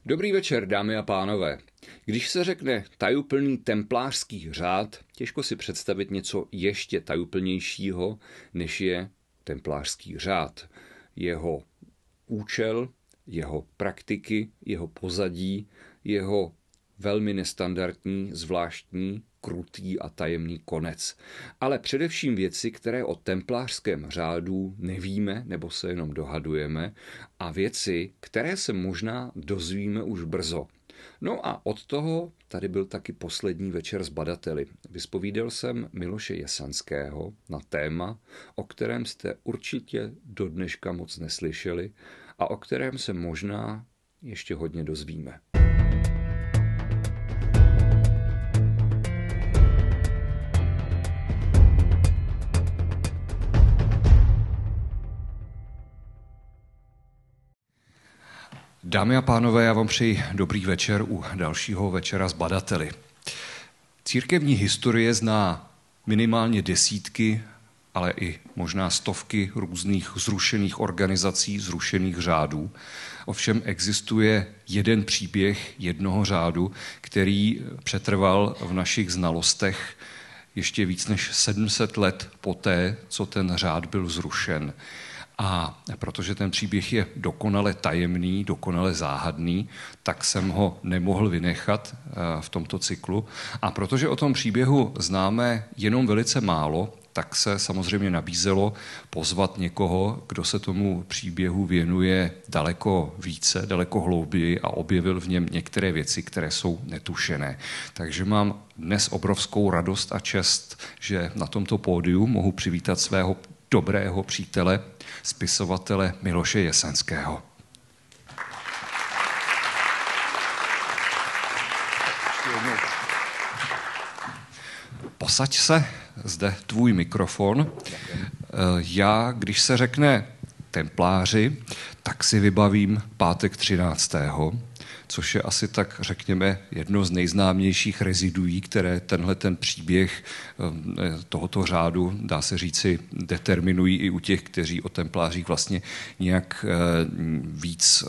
Dobrý večer, dámy a pánové. Když se řekne tajuplný templářský řád, těžko si představit něco ještě tajuplnějšího, než je templářský řád. Jeho účel, jeho praktiky, jeho pozadí, jeho velmi nestandardní, zvláštní, krutý a tajemný konec. Ale především věci, které o templářském řádu nevíme nebo se jenom dohadujeme, a věci, které se možná dozvíme už brzo. No a od toho tady byl taky poslední večer s badateli. Vyspovídal jsem Miloše Jesenského na téma, o kterém jste určitě do dneška moc neslyšeli a o kterém se možná ještě hodně dozvíme. Dámy a pánové, já vám přeji dobrý večer u dalšího večera s badateli. Církevní historie zná minimálně desítky, ale i možná stovky různých zrušených organizací, zrušených řádů. Ovšem existuje jeden příběh jednoho řádu, který přetrval v našich znalostech ještě víc než 700 let poté, co ten řád byl zrušen. A protože ten příběh je dokonale tajemný, dokonale záhadný, tak jsem ho nemohl vynechat v tomto cyklu. A protože o tom příběhu známe jenom velice málo, tak se samozřejmě nabízelo pozvat někoho, kdo se tomu příběhu věnuje daleko více, daleko hlouběji a objevil v něm některé věci, které jsou netušené. Takže mám dnes obrovskou radost a čest, že na tomto pódiu mohu přivítat svého dobrého přítele, spisovatele Miloše Jesenského. Posaď se, zde tvůj mikrofon. Já, když se řekne templáři, tak si vybavím pátek 13., což je asi tak, řekněme, jedno z nejznámějších reziduí, které tenhle ten příběh tohoto řádu, dá se říci, determinují i u těch, kteří o templářích vlastně nějak víc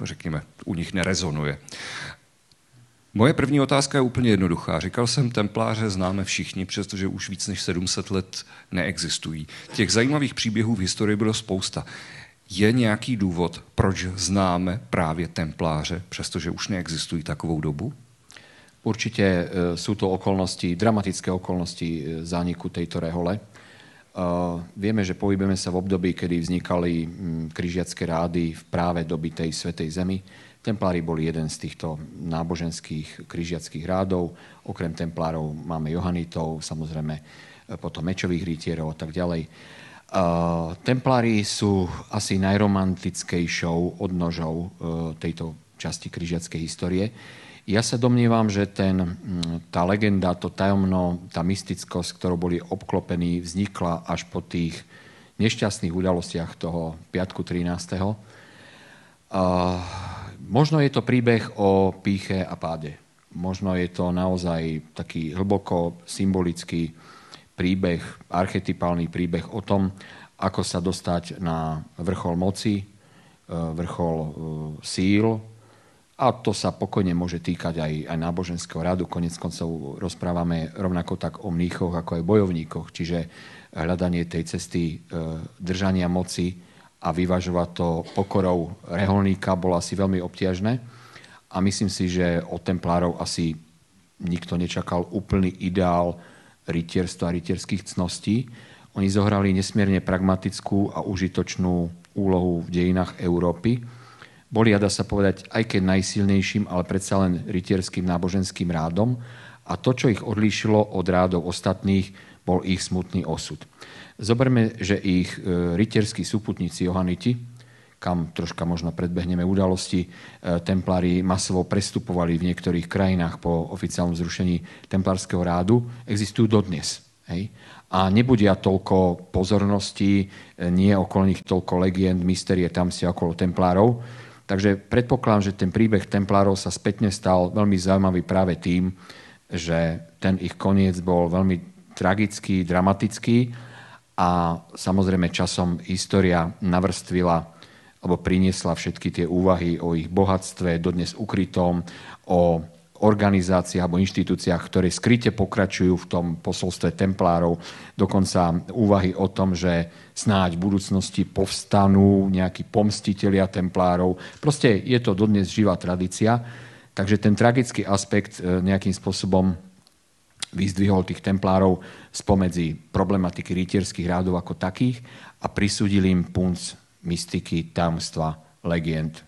řekněme, u nich nerezonuje. Moje první otázka je úplně jednoduchá. Říkal jsem, templáře známe všichni, přestože už víc než 700 let neexistují. Těch zajímavých příběhů v historii bylo spousta. Je nějaký důvod, proč známe právě templáře, přestože už neexistují takovou dobu? Určite sú to okolnosti, dramatické okolnosti zániku tejto rehole. Vieme, že pohybujeme sa v období, kedy vznikali križiacké rády v práve doby tej Svätej Zemi. Templári boli jeden z týchto náboženských križiackých rádov. Okrem templárov máme johanitov, samozrejme potom mečových rytierov a tak ďalej. Templári sú asi najromantickejšou odnožou tejto časti križiackej histórie. Ja sa domnievam, že tá legenda, to tajomno, tá mystickosť, ktorou boli obklopení, vznikla až po tých nešťastných udalostiach toho piatku 13. Možno je to príbeh o pýche a páde. Možno je to naozaj taký hlboko symbolický príbeh, archetypálny príbeh o tom, ako sa dostať na vrchol moci, vrchol síl. A to sa pokojne môže týkať aj náboženského radu. Konec koncov rozprávame rovnako tak o mníchoch, ako aj bojovníkoch. Čiže hľadanie tej cesty držania moci a vyvažovať to pokorou reholníka bolo asi veľmi obťažné. A myslím si, že od templárov asi nikto nečakal úplný ideál rytierstva a rytierských cností. Oni zohrali nesmierne pragmatickú a užitočnú úlohu v dejinách Európy. Boli, dá sa povedať, aj keď najsilnejším, ale predsa len rytierským náboženským rádom. A to, čo ich odlíšilo od rádov ostatných, bol ich smutný osud. Zoberme, že ich rytierskí súputníci Johaniti, kam troška možno predbehneme udalosti, templári masovo prestupovali v niektorých krajinách po oficiálnom zrušení templárskeho rádu, existujú dodnes. Hej? A nebudia toľko pozorností, nie okolo nich toľko legend, mystérie tam si okolo templárov. Takže predpokladám, že ten príbeh templárov sa spätne stal veľmi zaujímavý práve tým, že ten ich koniec bol veľmi tragický, dramatický a samozrejme časom história navrstvila alebo priniesla všetky tie úvahy o ich bohatstve, dodnes ukrytom, o organizáciách alebo inštitúciách, ktoré skryte pokračujú v tom posolstve templárov, dokonca úvahy o tom, že snáď v budúcnosti povstanú nejakí pomstitelia templárov. Proste je to dodnes živá tradícia, takže ten tragický aspekt nejakým spôsobom vyzdvihol tých templárov spomedzi problematiky rytierských rádov ako takých a prisúdil im punc mystiky, tajomstva, legend.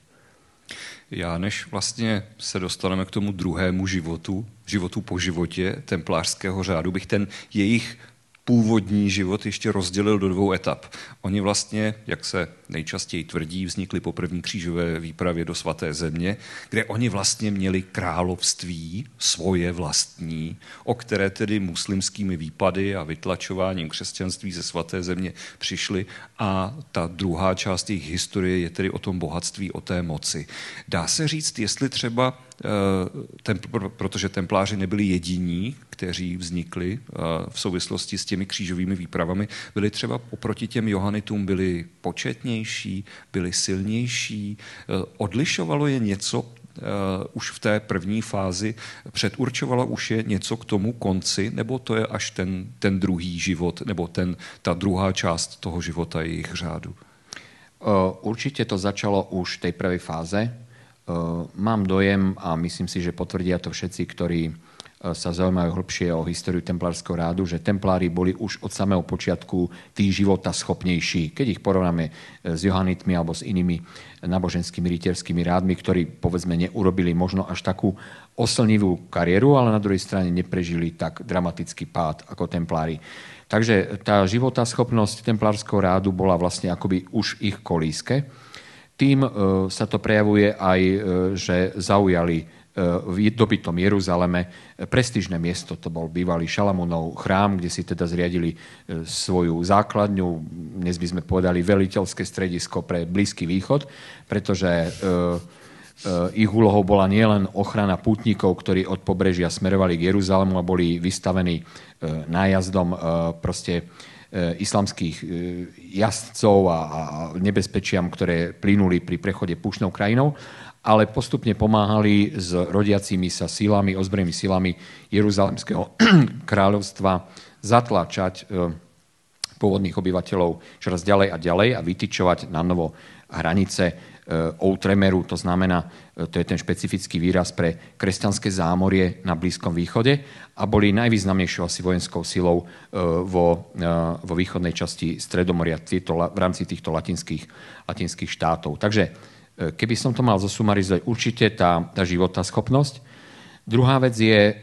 Já než vlastně se dostaneme k tomu druhému životu po životě templářského řádu, bych ten jejich původní život ještě rozdělil do 2 etap. Oni vlastně, jak se nejčastěji tvrdí, vznikli po první křížové výpravě do Svaté země, kde oni vlastně měli království svoje vlastní, o které tedy muslimskými výpady a vytlačováním křesťanství ze Svaté země přišli a ta druhá část jejich historie je tedy o tom bohatství, o té moci. Dá se říct, jestli třeba protože templáři nebyli jediní, kteří vznikli v souvislosti s těmi křížovými výpravami, byli třeba oproti těm Johanitům byli početnější, byli silnější, odlišovalo je něco už v té první fázi, předurčovalo už je něco k tomu konci, nebo to je až ten druhý život, nebo ta druhá část toho života jejich řádu? Určite to začalo už v tej prvej fáze. Mám dojem a myslím si, že potvrdia to všetci, ktorí sa zaujímajú hlbšie o históriu templárskeho rádu, že templári boli už od samého počiatku tí života schopnejší. Keď ich porovnáme s Johanitmi alebo s inými náboženskými rytierskými rádmi, ktorí povedzme neurobili možno až takú oslnivú kariéru, ale na druhej strane neprežili tak dramatický pád ako templári. Takže tá životaschopnosť templárskeho rádu bola vlastne akoby už ich kolíske. Tým sa to prejavuje aj, že zaujali v dobytom Jeruzaleme prestížne miesto. To bol bývalý Šalamúnov chrám, kde si teda zriadili svoju základňu, dnes by sme povedali veliteľské stredisko pre Blízky východ, pretože ich úlohou bola nielen ochrana pútnikov, ktorí od pobrežia smerovali k Jeruzalému a boli vystavení nájazdom proste islamských jazdcov a nebezpečiam, ktoré plynuli pri prechode púštnou krajinou, ale postupne pomáhali s rodiacimi sa silami, ozbrojenými silami Jeruzalemského kráľovstva zatlačať pôvodných obyvateľov čoraz ďalej a ďalej a vytyčovať na novo hranice outremeru, to znamená, to je ten špecifický výraz pre kresťanské zámorie na Blízkom východe a boli najvýznamnejšou asi vojenskou silou vo východnej časti Stredomoria v rámci týchto latinských štátov. Takže keby som to mal zosumarizovať, určite tá životaschopnosť. Druhá vec je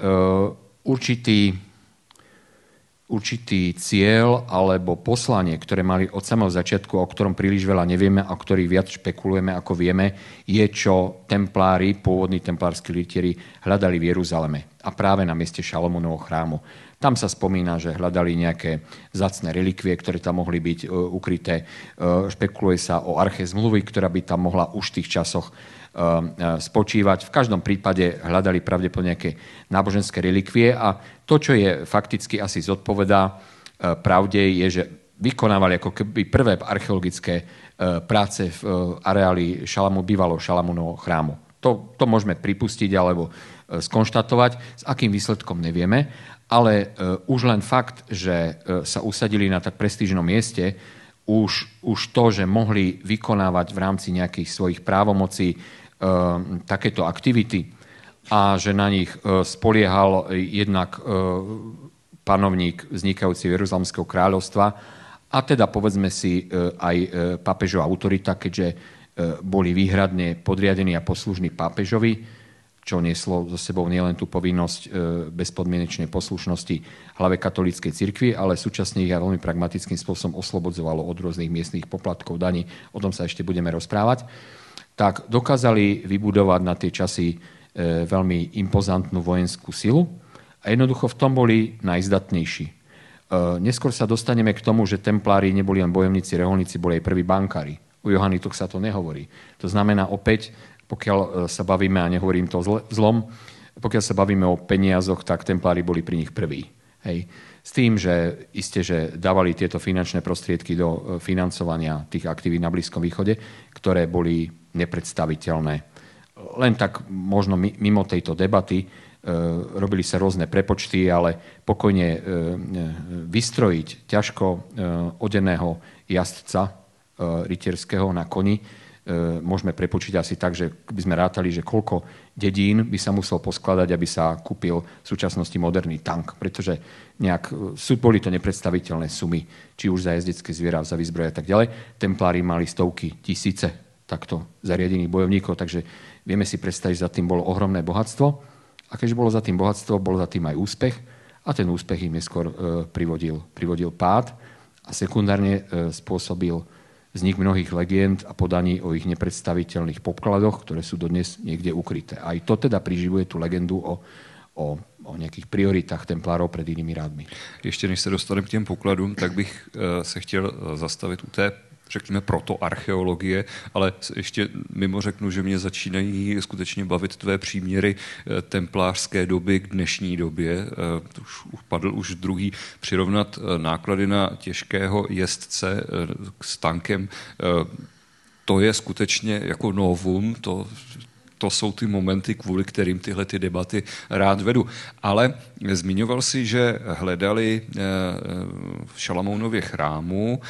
určitý cieľ alebo poslanie, ktoré mali od samého začiatku, o ktorom príliš veľa nevieme a o ktorých viac špekulujeme, ako vieme, je, čo templári, pôvodní templársky rytieri hľadali v Jeruzaleme a práve na mieste Šalamúnovho chrámu. Tam sa spomína, že hľadali nejaké vzácne relikvie, ktoré tam mohli byť ukryté. Špekuluje sa o arche zmluvy, ktorá by tam mohla už v tých časoch spočívať. V každom prípade hľadali pravdepodobne nejaké náboženské relikvie a to, čo je fakticky asi zodpovedá pravde, je, že vykonávali ako keby prvé archeologické práce v areáli bývalého Šalamúnovho chrámu. To môžeme pripustiť alebo skonštatovať, s akým výsledkom nevieme, ale už len fakt, že sa usadili na tak prestížnom mieste, už to, že mohli vykonávať v rámci nejakých svojich právomocí takéto aktivity a že na nich spoliehal jednak panovník vznikajúci Jeruzalemského kráľovstva a teda povedzme si aj pápežová autorita, keďže boli výhradne podriadení a poslušní pápežovi, čo nieslo so sebou nielen tú povinnosť bezpodmienečnej poslušnosti hlave katolíckej cirkvi, ale súčasne ich aj veľmi pragmatickým spôsobom oslobodzovalo od rôznych miestnych poplatkov, daní. O tom sa ešte budeme rozprávať. Tak dokázali vybudovať na tie časy veľmi impozantnú vojenskú silu a jednoducho v tom boli najzdatnejší. Neskôr sa dostaneme k tomu, že templári neboli len bojovníci, reholníci, boli aj prví bankári. U Johanitoch sa to nehovorí. To znamená opäť, pokiaľ sa bavíme, a nehovorím to zlom, pokiaľ sa bavíme o peniazoch, tak templári boli pri nich prví. Hej. S tým, že isté, že dávali tieto finančné prostriedky do financovania tých aktivít na Blízkom východe, ktoré boli nepredstaviteľné. Len tak možno mimo tejto debaty robili sa rôzne prepočty, ale pokojne vystrojiť ťažko odeného jazdca rytierského na koni môžeme prepočiť asi tak, že by sme rátali, že koľko dedín by sa musel poskladať, aby sa kúpil v súčasnosti moderný tank, pretože boli to nepredstaviteľné sumy, či už za jazdecké zviera, za výzbroj a tak ďalej. Templári mali stovky, tisíce takto zariadených bojovníkov, takže vieme si predstaviť, že za tým bolo ohromné bohatstvo. A keďže bolo za tým bohatstvo, bol za tým aj úspech a ten úspech im neskôr privodil pád a sekundárne spôsobil vznik mnohých legend a podaní o ich nepredstaviteľných podkladoch, ktoré sú dodnes niekde ukryté. Aj to teda priživuje tú legendu o nějakých prioritách templárov před jinými rádmi. Ještě než se dostaneme k těm pokladům, tak bych se chtěl zastavit u té, řekněme, protoarcheologie, ale ještě mimo řeknu, že mě začínají skutečně bavit tvé příměry templářské doby k dnešní době. Už padl už druhý, přirovnat náklady na těžkého jezdce s tankem. To je skutečně jako novum, to jsou ty momenty, kvůli kterým tyhle ty debaty rád vedu. Ale zmiňoval si, že hledali v Šalamounově chrámu,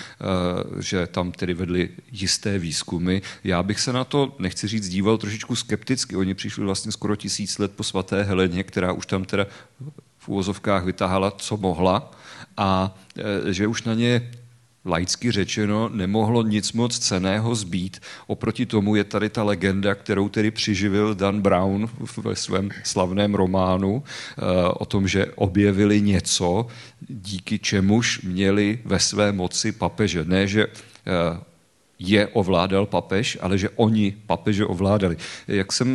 že tam tedy vedli jisté výzkumy. Já bych se na to, nechci říct, díval trošičku skepticky. Oni přišli vlastně skoro 1000 let po svaté Heleně, která už tam teda v úvozovkách vytahala, co mohla, a že už na ně laicky řečeno nemohlo nic moc cenného zbýt. Oproti tomu je tady ta legenda, kterou tedy přiživil Dan Brown ve svém slavném románu o tom, že objevili něco, díky čemuž měli ve své moci papeže. Ne, že je ovládal papež, ale že oni papeže ovládali. Jak jsem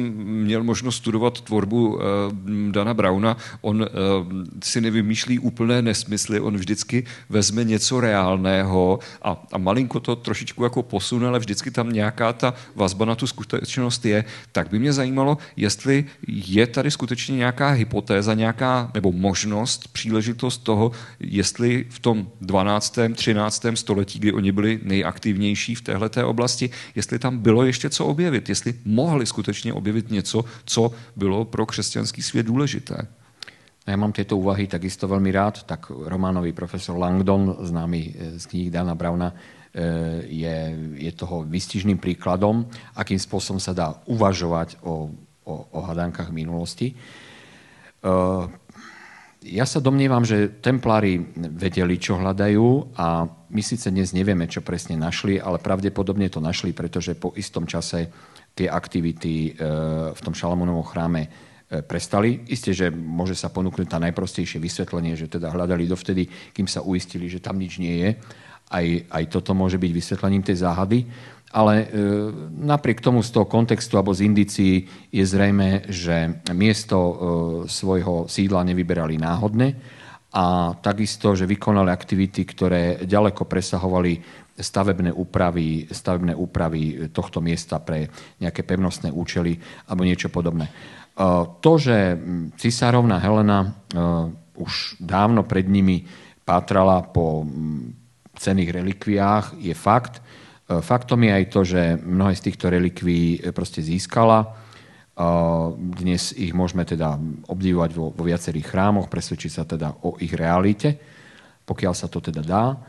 měl možnost studovat tvorbu Dana Browna, on si nevymýšlí úplné nesmysly, on vždycky vezme něco reálného a malinko to trošičku jako posune, ale vždycky tam nějaká ta vazba na tu skutečnost je. Tak by mě zajímalo, jestli je tady skutečně nějaká hypotéza, nějaká nebo možnost, příležitost toho, jestli v tom 12. 13. století, kdy oni byli nejaktivnější v téhleté oblasti, jestli tam bylo ještě co objevit, jestli mohli skutečně objevit něco, co bylo pro křesťanský svět důležité. Ja mám tieto úvahy takisto veľmi rád, tak románový profesor Langdon, známy z kníh Dana Browna, je toho výstižným príkladom, akým spôsobom sa dá uvažovať o hadánkach minulosti. Ja sa domnievam, že templári vedeli, čo hľadajú, a my síce dnes nevieme, čo presne našli, ale pravdepodobne to našli, pretože po istom čase tie aktivity v tom Šalamúnovom chráme prestali. Isté, že môže sa ponúknuť tá najprostejšie vysvetlenie, že teda hľadali dovtedy, kým sa uistili, že tam nič nie je. Aj toto môže byť vysvetlením tej záhady. Ale napriek tomu z toho kontextu alebo z indícií je zrejme, že miesto svojho sídla nevyberali náhodne a takisto, že vykonali aktivity, ktoré ďaleko presahovali stavebné úpravy tohto miesta pre nejaké pevnostné účely alebo niečo podobné. To, že cisárovna Helena už dávno pred nimi pátrala po cenných relikviách, je fakt. Faktom je aj to, že mnohé z týchto relikví proste získala. Dnes ich môžeme teda obdivovať vo viacerých chrámoch, presvedčiť sa teda o ich realite, pokiaľ sa to teda dá.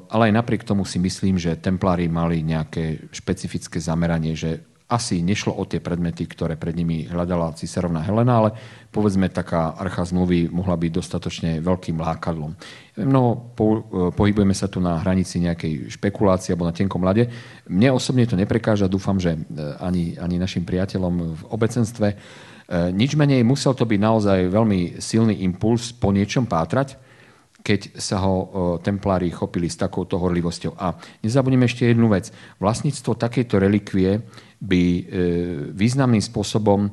Ale aj napriek tomu si myslím, že templári mali nejaké špecifické zameranie, že asi nešlo o tie predmety, ktoré pred nimi hľadala cisárovna Helena, ale povedzme taká archa zmluvy mohla byť dostatočne veľkým lákadlom. Pohybujeme sa tu na hranici nejakej špekulácie alebo na tenkom ľade. Mne osobne to neprekáža, dúfam, že ani našim priateľom v obecenstve. Nič menej, musel to byť naozaj veľmi silný impuls po niečom pátrať, keď sa ho templári chopili s takouto horlivosťou. A nezabudneme ešte jednu vec. Vlastníctvo takejto relikvie by významným spôsobom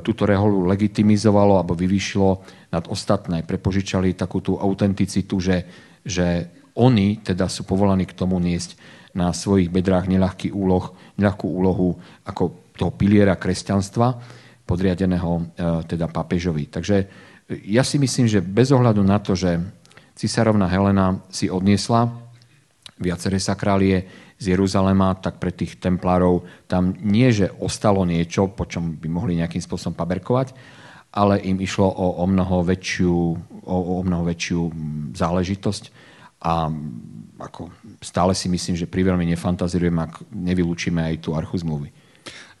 túto reholu legitimizovalo alebo vyvýšilo nad ostatné. Prepožičali takú tú autenticitu, že oni teda sú povolaní k tomu niesť na svojich bedrách neľahkú úlohu ako toho piliera kresťanstva podriadeného teda pápežovi. Takže Ja si myslím, že bez ohľadu na to, že cisárovna Helena si odniesla viaceré sakrálie z Jeruzalema, tak pre tých templárov tam nie, že ostalo niečo, po čom by mohli nejakým spôsobom paberkovať, ale im išlo o mnoho väčšiu záležitosť a ako stále si myslím, že priveľmi nefantazírujem, ak nevylúčime aj tú archu zmluvy.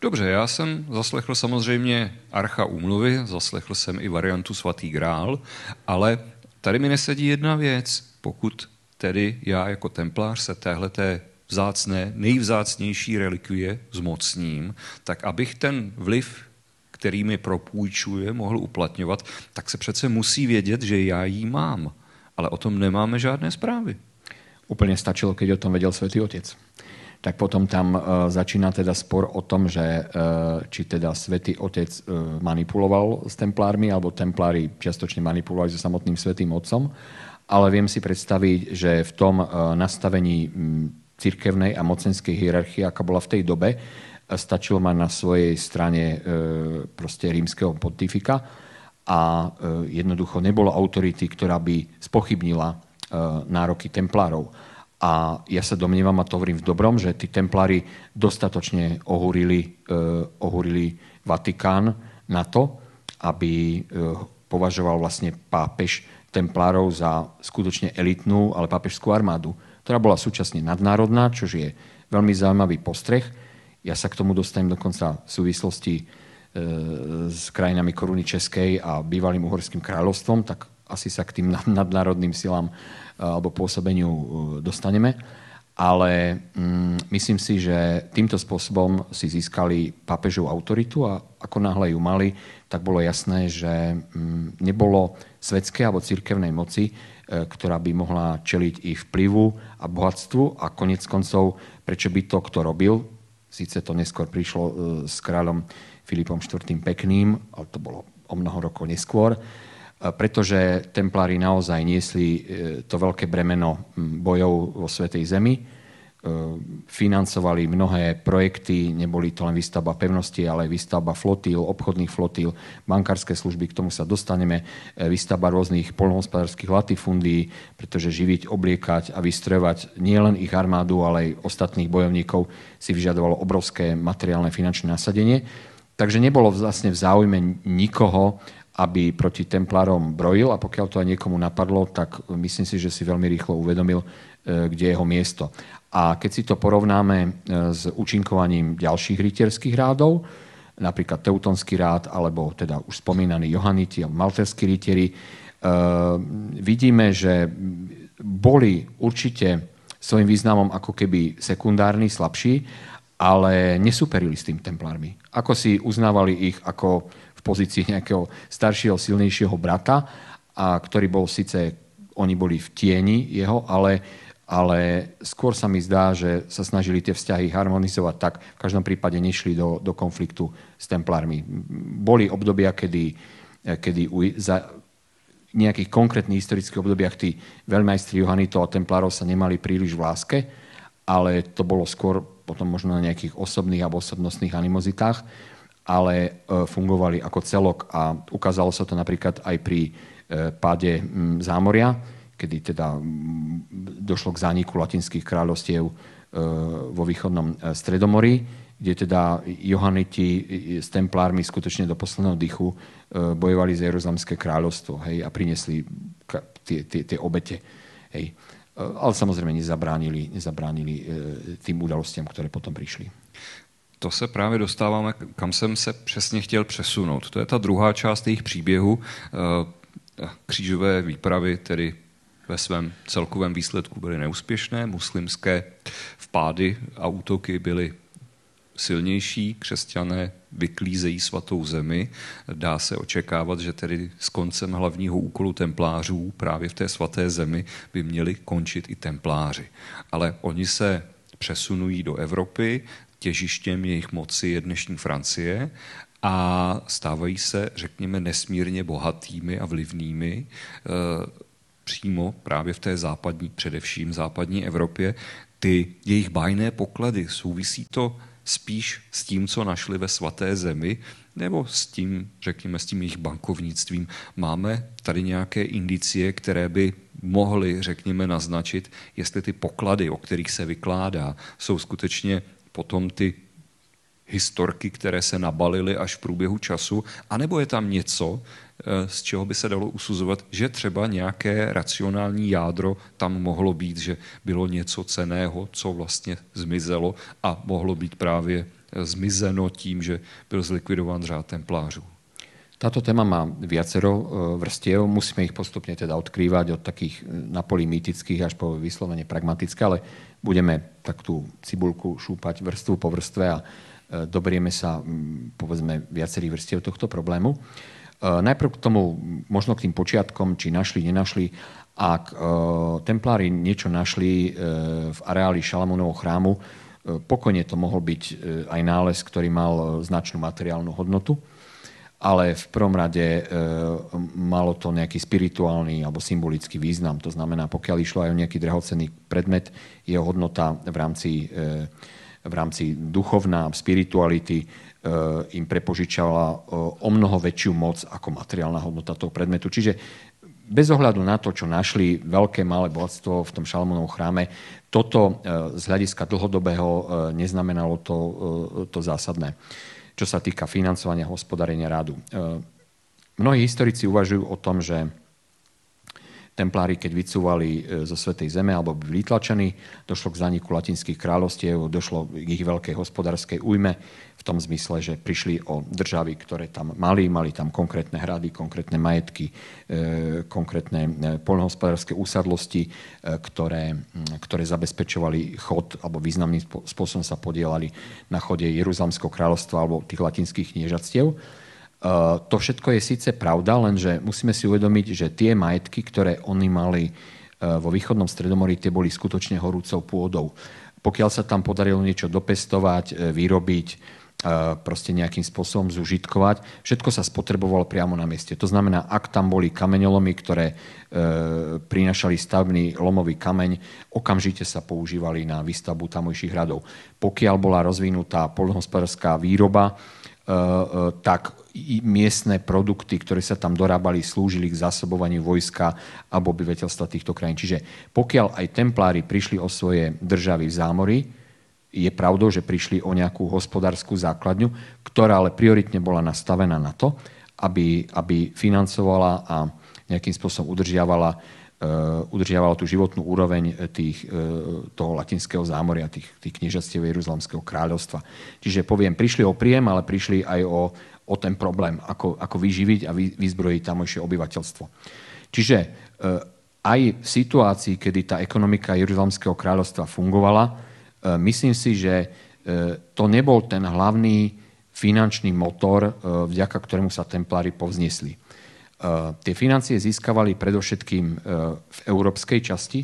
Dobře, já jsem zaslechl samozřejmě Archa úmluvy, zaslechl jsem i variantu Svatý grál, ale tady mi nesedí jedna věc. Pokud tedy já jako templář se téhleté vzácné, nejvzácnější relikvie zmocním, tak abych ten vliv, který mi propůjčuje, mohl uplatňovat, tak se přece musí vědět, že já ji mám. Ale o tom nemáme žádné zprávy. Úplne stačilo, keď o tom vedel Svätý Otec. Tak potom tam začína teda spor o tom, že či teda Svätý Otec manipuloval s templármi, alebo templári čiastočne manipulovali so samotným Svätým Otcom. Ale viem si predstaviť, že v tom nastavení cirkevnej a mocenskej hierarchie, aká bola v tej dobe, stačilo mať na svojej strane proste rímskeho pontifika a jednoducho nebolo autority, ktorá by spochybnila nároky templárov. A ja sa domnievam, a to hovorím v dobrom, že tí templári dostatočne ohúrili Vatikán na to, aby považoval vlastne pápež templárov za skutočne elitnú, ale pápežskú armádu, ktorá bola súčasne nadnárodná, čo je veľmi zaujímavý postreh. Ja sa k tomu dostanem dokonca v súvislosti s krajinami Koruny Českej a bývalým Uhorským kráľovstvom, tak asi sa k tým nadnárodným silám alebo pôsobeniu dostaneme. Ale myslím si, že týmto spôsobom si získali pápežovú autoritu a ako náhle ju mali, tak bolo jasné, že nebolo svetskej alebo cirkevnej moci, ktorá by mohla čeliť ich vplyvu a bohatstvu a konec koncov, prečo by to kto robil, síce to neskôr prišlo s kráľom Filipom IV. Pekným, ale to bolo o mnoho rokov neskôr, pretože templári naozaj niesli to veľké bremeno bojov vo Svätej Zemi, financovali mnohé projekty, neboli to len výstavba pevnosti, ale aj výstavba flotíl, obchodných flotíl, bankárske služby, k tomu sa dostaneme, výstavba rôznych poľnohospodárskych latifundí, pretože živiť, obliekať a vystrojovať nielen ich armádu, ale aj ostatných bojovníkov si vyžadovalo obrovské materiálne finančné nasadenie. Takže nebolo vlastne v záujme nikoho, aby proti templárom brojil a pokiaľ to aj niekomu napadlo, tak myslím si, že si veľmi rýchlo uvedomil, kde je jeho miesto. A keď si to porovnáme s účinkovaním ďalších rytierských rádov, napríklad Teutonský rád, alebo teda už spomínaní Johanniti a maltérsky rytieri, vidíme, že boli určite svojím významom ako keby sekundárni, slabší, ale nesúperili s tým templármi. Ako si uznávali ich ako v pozícii nejakého staršieho, silnejšieho brata, a ktorý bol síce, oni boli v tieni jeho, ale skôr sa mi zdá, že sa snažili tie vzťahy harmonizovať tak, v každom prípade nešli do konfliktu s templármi. Boli obdobia, kedy za nejakých konkrétnych historických obdobiach tí veľmajstri Johannitov a templárov sa nemali príliš v láske, ale to bolo skôr potom možno na nejakých osobných alebo osobnostných animozitách, ale fungovali ako celok a ukázalo sa to napríklad aj pri páde Zámoria, kedy teda došlo k zániku latinských kráľovstiev vo východnom Stredomorí, kde teda Johanniti s templármi skutočne do posledného dychu bojovali za Jeruzalemské kráľovstvo, hej, a priniesli tie obete. Hej. Ale samozrejme nezabránili tým udalostiam, ktoré potom prišli. To se právě dostáváme, kam jsem se přesně chtěl přesunout. To je ta druhá část jejich příběhu. Křížové výpravy tedy ve svém celkovém výsledku byly neúspěšné. Muslimské vpády a útoky byly silnější. Křesťané vyklízejí svatou zemi. Dá se očekávat, že tedy s koncem hlavního úkolu templářů právě v té svaté zemi by měli končit i templáři. Ale oni se přesunují do Evropy, těžištěm jejich moci je dnešní Francie a stávají se, řekněme, nesmírně bohatými a vlivnými přímo právě v té západní, především západní Evropě. Ty jejich bájné poklady, souvisí to spíš s tím, co našli ve svaté zemi, nebo s tím, řekněme, s tím jejich bankovnictvím? Máme tady nějaké indicie, které by mohly, řekněme, naznačit, jestli ty poklady, o kterých se vykládá, jsou skutečně potom ty historky, které se nabalily až v průběhu času, anebo je tam něco, z čeho by se dalo usuzovat, že třeba nějaké racionální jádro tam mohlo být, že bylo něco cenného, co vlastně zmizelo a mohlo být právě zmizeno tím, že byl zlikvidován řád templářů. Táto téma má viacero vrstiev, musíme ich postupne teda odkrývať od takých napolí mýtických až po vyslovene pragmatické, ale budeme tak tú cibulku šúpať vrstvu po vrstve a doberieme sa, povedzme, viacerých vrstiev tohto problému. Najprv k tomu, možno k tým počiatkom, či našli, nenašli. Ak templári niečo našli v areáli Šalamúnovho chrámu, pokojne to mohol byť aj nález, ktorý mal značnú materiálnu hodnotu, ale v prvom rade malo to nejaký spirituálny alebo symbolický význam. To znamená, pokiaľ išlo aj o nejaký drahocenný predmet, jeho hodnota v rámci duchovná, spirituality im prepožičala o mnoho väčšiu moc ako materiálna hodnota toho predmetu. Čiže bez ohľadu na to, čo našli, veľké, malé bohatstvo v tom Šalamúnovom chráme, toto z hľadiska dlhodobého neznamenalo to zásadné, čo sa týka financovania hospodárenia rádu. Mnohí historici uvažujú o tom, že templári, keď vycúvali zo Svätej Zeme alebo byli vytlačení, došlo k zániku latinských kráľovstiev, došlo k ich veľkej hospodárskej újme v tom zmysle, že prišli o državy, ktoré tam mali tam konkrétne hrady, konkrétne majetky, konkrétne poľnohospodárske úsadlosti, ktoré zabezpečovali chod alebo významným spôsobom sa podielali na chode Jeruzalemského kráľovstva alebo tých latinských kniežatstiev. To všetko je síce pravda, lenže musíme si uvedomiť, že tie majetky, ktoré oni mali vo východnom Stredomorí, tie boli skutočne horúcou pôdou. Pokiaľ sa tam podarilo niečo dopestovať, vyrobiť, proste nejakým spôsobom zužitkovať, všetko sa spotrebovalo priamo na mieste. To znamená, ak tam boli kameňolomy, ktoré prinášali stavebný lomový kameň, okamžite sa používali na výstavbu tamojších hradov. Pokiaľ bola rozvinutá poľnohospodárska výroba, tak miestne produkty, ktoré sa tam dorábali, slúžili k zásobovaniu vojska alebo obyvateľstva týchto krajín. Čiže pokiaľ aj templári prišli o svoje državy v zámorí, je pravdou, že prišli o nejakú hospodárskú základňu, ktorá ale prioritne bola nastavená na to, aby financovala a nejakým spôsobom udržiavala tú životnú úroveň toho latinského zámoria, tých kniežatstiev Jeruzalemského kráľovstva. Čiže poviem, prišli o príjem, ale prišli aj o ten problém, ako vyživiť a vyzbrojiť tamojšie obyvateľstvo. Čiže aj v situácii, kedy tá ekonomika Jeruzalemského kráľovstva fungovala, myslím si, že to nebol ten hlavný finančný motor, vďaka ktorému sa templári povzniesli. Tie financie získavali predovšetkým v európskej časti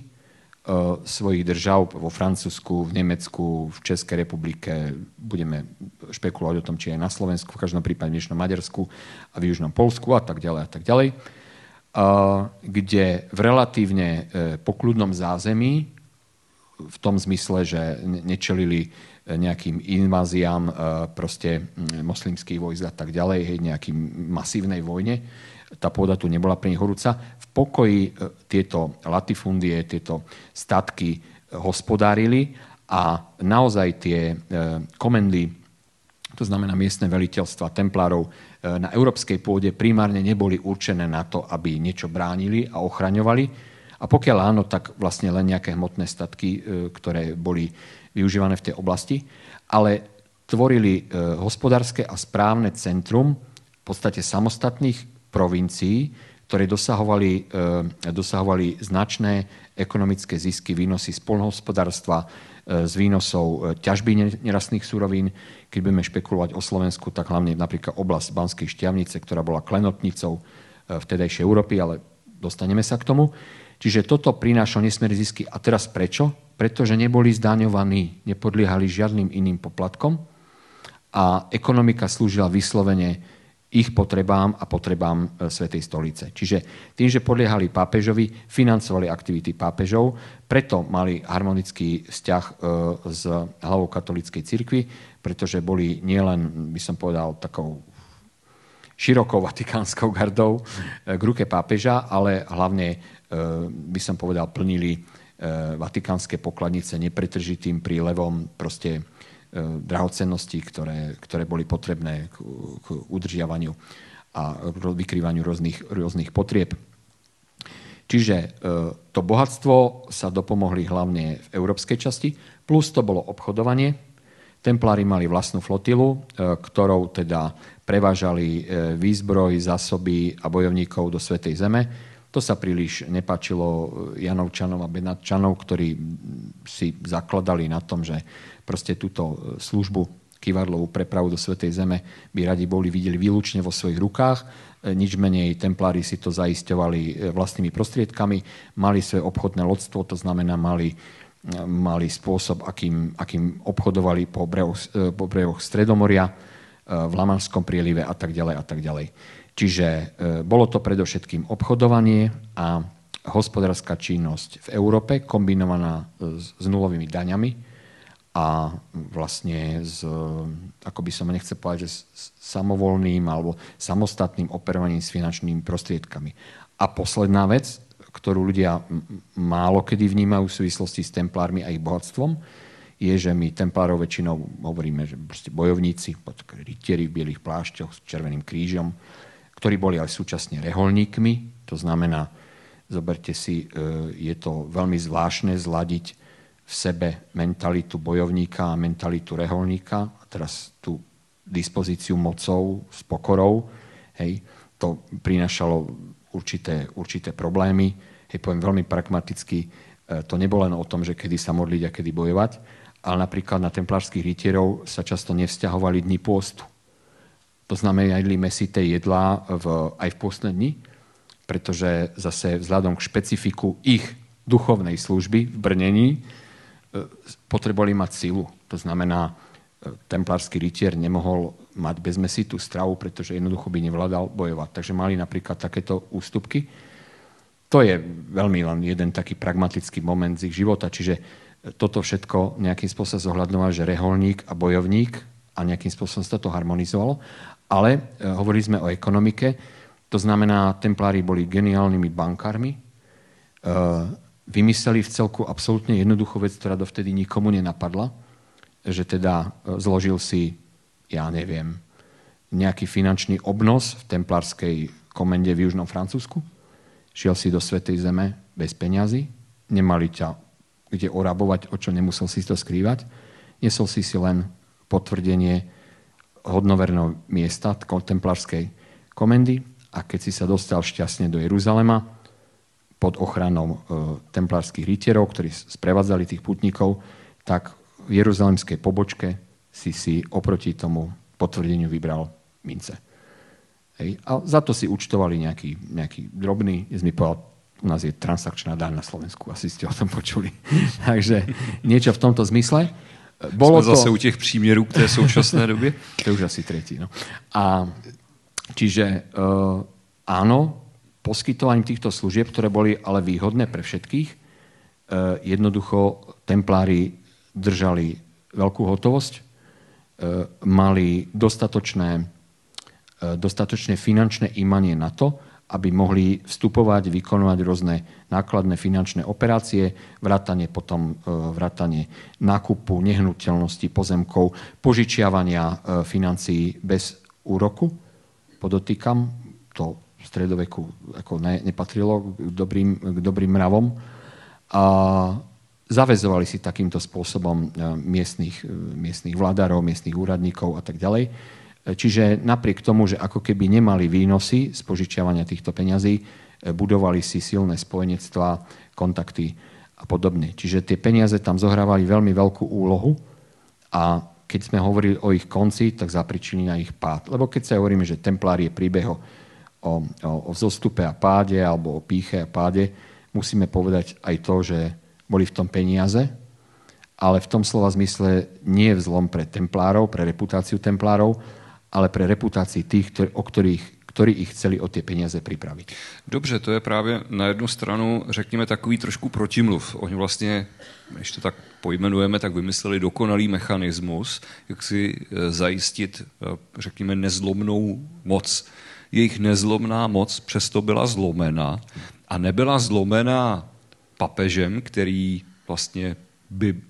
svojich držav, vo Francúzsku, v Nemecku, v Českej republike, budeme špekulovať o tom, či aj na Slovensku, v každom prípade v dnešnom Maďarsku a v južnom Poľsku a tak ďalej, kde v relatívne pokľudnom zázemí, v tom zmysle, že nečelili nejakým inváziám proste moslimských vojsk a tak ďalej, nejakým masívnej vojne, tá pôda tu nebola pre nich horúca. V pokoji tieto latifundie, tieto statky hospodárili a naozaj tie komendy, to znamená miestne veliteľstva templárov na európskej pôde primárne neboli určené na to, aby niečo bránili a ochraňovali. A pokiaľ áno, tak vlastne len nejaké hmotné statky, ktoré boli využívané v tej oblasti, ale tvorili hospodárske a správne centrum v podstate samostatných provincií, ktoré dosahovali značné ekonomické zisky, výnosy z poľnohospodárstva, z výnosov ťažby nerastných surovín. Keď budeme špekulovať o Slovensku, tak hlavne napríklad oblasť Banskej Štiavnice, ktorá bola klenotnicou vtedajšej Európy, ale dostaneme sa k tomu. Čiže toto prinášalo nesmierne zisky. A teraz prečo? Pretože neboli zdaňovaní, nepodliehali žiadnym iným poplatkom a ekonomika slúžila vyslovene ich potrebám a potrebám Svätej stolice. Čiže tým, že podliehali pápežovi, financovali aktivity pápežov, preto mali harmonický vzťah s hlavou katolíckej cirkvi, pretože boli nielen, by som povedal, takou širokou vatikánskou gardou k ruke pápeža, ale hlavne, by som povedal, plnili vatikánske pokladnice nepretržitým prílevom proste drahocennosti, ktoré boli potrebné k udržiavaniu a vykrývaniu rôznych potrieb. Čiže to bohatstvo sa dopomohli hlavne v európskej časti, plus to bolo obchodovanie. Templári mali vlastnú flotilu, ktorou teda prevážali výzbroj, zásoby a bojovníkov do Svätej Zeme. To sa príliš nepáčilo Janovčanom a Benátčanom, ktorí si zakladali na tom, že proste túto službu, kývadlovú prepravu do Svätej Zeme by radi boli videli výlučne vo svojich rukách. Nič menej templári si to zaisťovali vlastnými prostriedkami, mali svoje obchodné lodstvo, to znamená mali spôsob, akým obchodovali po brehoch Stredomoria, v Lamanskom prielive a tak ďalej a tak ďalej. Čiže bolo to predovšetkým obchodovanie a hospodárska činnosť v Európe kombinovaná s nulovými daňami a vlastne ako by som nechcel povedať, že s samovolným alebo samostatným operovaním s finančnými prostriedkami. A posledná vec, ktorú ľudia málo kedy vnímajú v súvislosti s templármi a ich bohatstvom, je, že my templárov väčšinou hovoríme, že proste bojovníci, rytieri v bielých plášťoch s červeným krížom, ktorí boli aj súčasne reholníkmi. To znamená, zoberte si, je to veľmi zvláštne zladiť v sebe mentalitu bojovníka a mentalitu reholníka. A teraz tú dispozíciu mocou s pokorou. Hej, to prinášalo určité problémy. Hej, poviem veľmi pragmaticky, to nebolo len o tom, že kedy sa modliť a kedy bojovať, ale napríklad na templárskych rytierov sa často nevzťahovali dni pôstu. To znamená, jedli mesité jedlá aj v pôstne dni, pretože zase vzhľadom k špecifiku ich duchovnej služby v brnení potrebovali mať silu. To znamená, templársky rytier nemohol mať bezmesitú stravu, pretože jednoducho by nevládal bojovať. Takže mali napríklad takéto ústupky. To je veľmi len jeden taký pragmatický moment z ich života. Čiže toto všetko nejakým spôsobom zohľadňoval, že reholník a bojovník a nejakým spôsobom sa to harmonizovalo. Ale hovorili sme o ekonomike, to znamená, templári boli geniálnymi bankármi, vymysleli v celku absolútne jednoduchú vec, ktorá dovtedy nikomu nenapadla, že teda zložil si, ja neviem, nejaký finančný obnos v templárskej komende v južnom Francúzsku, šiel si do Svätej Zeme bez peňazí, nemali ťa kde orabovať, o čo nemusel si to skrývať, nesol si len potvrdenie hodnoverného miesta templárskej komendy a keď si sa dostal šťastne do Jeruzalema pod ochranou templárskych rytierov, ktorí sprevádzali tých putníkov, tak v jeruzalemskej pobočke si oproti tomu potvrdeniu vybral mince. Hej. A za to si účtovali nejaký drobný, dnes mi povedal, u nás je transakčná daň na Slovensku, asi ste o tom počuli. Takže niečo v tomto zmysle. Bolo sme zase u těch příměrů k té současné době. To je už asi tretí. No. A čiže áno, poskytovaním týchto služieb, ktoré boli ale výhodné pre všetkých, jednoducho templári držali veľkú hotovosť, mali dostatočné finančné imanie na to, aby mohli vstupovať, vykonovať rôzne nákladné finančné operácie, vrátane nákupu nehnuteľností, pozemkov, požičiavania financií bez úroku. Podotýkam, to v stredoveku ako nepatrilo k dobrým mravom. A zaväzovali si takýmto spôsobom miestnych vládarov, miestnych úradníkov a tak ďalej. Čiže napriek tomu, že ako keby nemali výnosy z požičiavania týchto peňazí, budovali si silné spojenectvá, kontakty a podobne. Čiže tie peniaze tam zohrávali veľmi veľkú úlohu a keď sme hovorili o ich konci, tak zapričili na ich pád. Lebo keď sa hovoríme, že templár je príbeh o vzostupe a páde alebo o pýche a páde, musíme povedať aj to, že boli v tom peniaze, ale v tom slova zmysle nie je vzlom pre templárov, pre reputáciu templárov, ale pre reputácii tých, ktorí ich chceli o tie peniaze pripraviť. Dobře, to je právě na jednu stranu, řekněme, takový trošku protimluv. Oni vlastně, když to tak pojmenujeme, tak vymysleli dokonalý mechanismus, jak si zajistit, řekněme, nezlomnou moc. Jejich nezlomná moc přesto byla zlomena a nebyla zlomená papežem, který vlastně by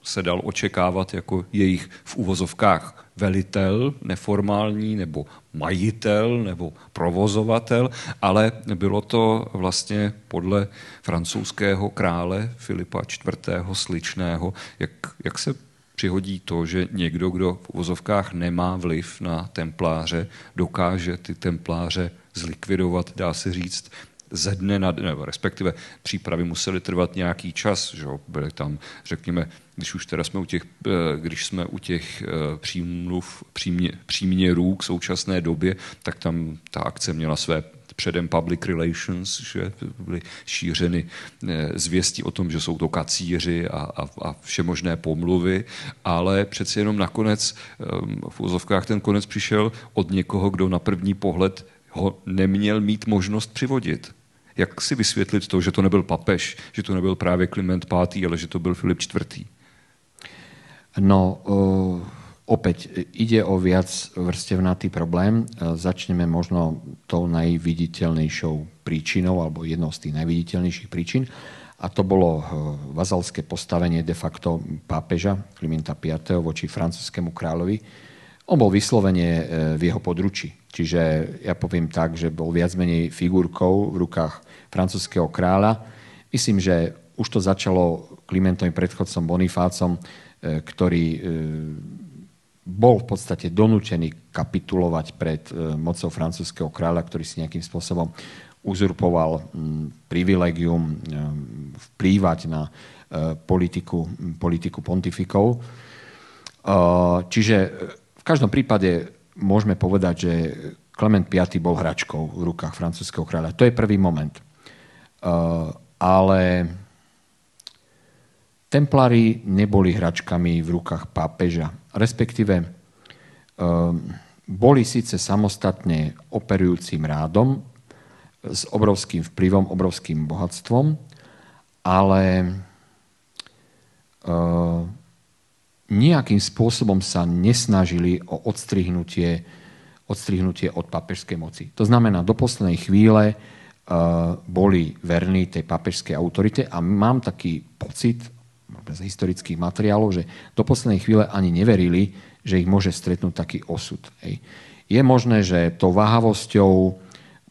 se dal očekávat jako jejich v uvozovkách velitel, neformální, nebo majitel, nebo provozovatel, ale bylo to vlastně podle francouzského krále Filipa IV. Sličného, jak se přihodí to, že někdo, kdo v uvozovkách nemá vliv na templáře, dokáže ty templáře zlikvidovat, dá se říct, ze dne na den, nebo respektive přípravy musely trvat nějaký čas, že byly tam, řekněme, když jsme u těch příměrů k současné době, tak tam ta akce měla své předem public relations, že byly šířeny zvěsti o tom, že jsou to kacíři a všemožné pomluvy, ale přeci jenom nakonec v úzovkách ten konec přišel od někoho, kdo na první pohled ho neměl mít možnost přivodit. Jak si vysvětlit to, že to nebyl papež, že to nebyl právě Kliment V., ale že to byl Filip IV.? No, opäť ide o viac vrstevnatý problém. Začneme možno tou najviditeľnejšou príčinou, alebo jednou z tých najviditeľnejších príčin. A to bolo vazalské postavenie de facto pápeža Klimenta V. voči francúzskému kráľovi. On bol vyslovene v jeho područí. Čiže ja poviem tak, že bol viac menej figurkou v rukách francúzskeho kráľa. Myslím, že už to začalo Klimentovým predchodcom Bonifácom, ktorý bol v podstate donútený kapitulovať pred mocou francúzskeho kráľa, ktorý si nejakým spôsobom uzurpoval privilegium vplývať na politiku pontifikov. Čiže v každom prípade môžeme povedať, že Klement V. bol hračkou v rukách francúzskeho kráľa. To je prvý moment. Ale templári neboli hračkami v rukách pápeža. Respektíve boli síce samostatne operujúcim rádom s obrovským vplyvom, obrovským bohatstvom, ale nejakým spôsobom sa nesnažili o odstrihnutie od pápežskej moci. To znamená, do poslednej chvíle boli verní tej pápežskej autorite a mám taký pocit z historických materiálov, že do poslednej chvíle ani neverili, že ich môže stretnúť taký osud. Hej. Je možné, že tou váhavosťou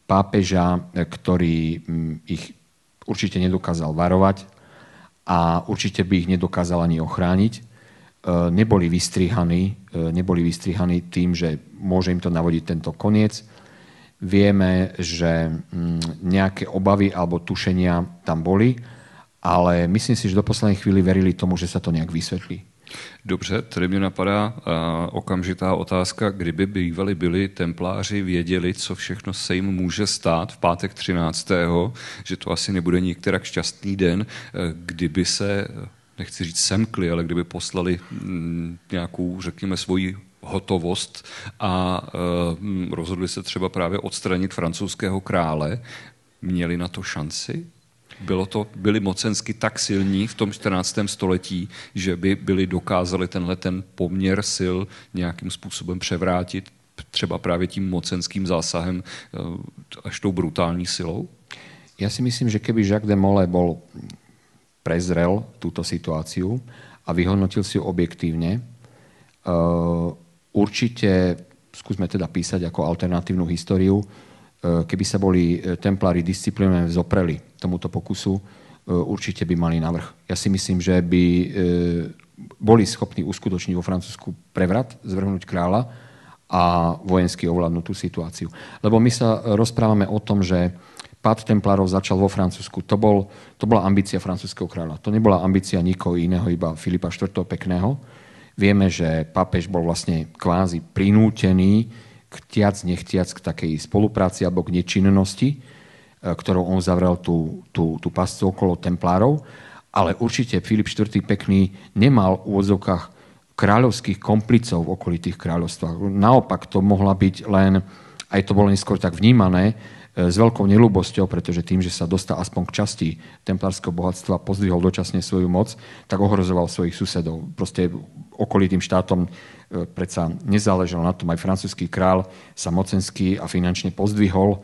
pápeža, ktorý ich určite nedokázal varovať a určite by ich nedokázal ani ochrániť, neboli vystrihaní tým, že môže im to navodiť tento koniec. Vieme, že nejaké obavy alebo tušenia tam boli, ale myslím si, že do poslednej chvíli verili tomu, že sa to nejak vysvetlí. Dobře, tady mě napadá okamžitá otázka, kdyby bývali byli templáři věděli, co všechno se jim může stát v pátek 13., že to asi nebude některak šťastný den, kdyby se, nechci říct semkli, ale kdyby poslali nějakou, řekněme, svoji hotovost a rozhodli se třeba právě odstranit francouzského krále, měli na to šanci? Byli mocensky tak silní v tom 14. století, že by byli dokázali ten poměr sil nějakým způsobem převrátit třeba právě tím mocenským zásahem až tou brutální silou? Ja si myslím, že keby Jacques de Molay prezrel túto situáciu a vyhodnotil si ju objektívne, určite, skúsme teda písať ako alternatívnu históriu, keby sa boli templári disciplínovane vzopreli tomuto pokusu, určite by mali navrch. Ja si myslím, že by boli schopní uskutočniť vo Francúzsku prevrat, zvrhnúť kráľa a vojensky ovládnuť tú situáciu. Lebo my sa rozprávame o tom, že pád templárov začal vo Francúzsku. To bola ambícia francúzskeho kráľa. To nebola ambícia nikoho iného, iba Filipa IV. Pekného. Vieme, že pápež bol vlastne kvázi prinútený chtiac, nechtiac k takej spolupráci alebo k nečinnosti, ktorou on zavrel tú pascu okolo templárov, ale určite Filip IV. Pekný nemal v úvodzovkách kráľovských komplicov v okolitých kráľovstvách. Naopak to mohla byť len, aj to bolo neskôr tak vnímané, s veľkou neľúbosťou, pretože tým, že sa dostal aspoň k časti templárskeho bohatstva, pozdvihol dočasne svoju moc, tak ohrozoval svojich susedov. Proste okolitým štátom predsa nezáležalo na tom, aj francúzsky král sa mocenský a finančne pozdvihol,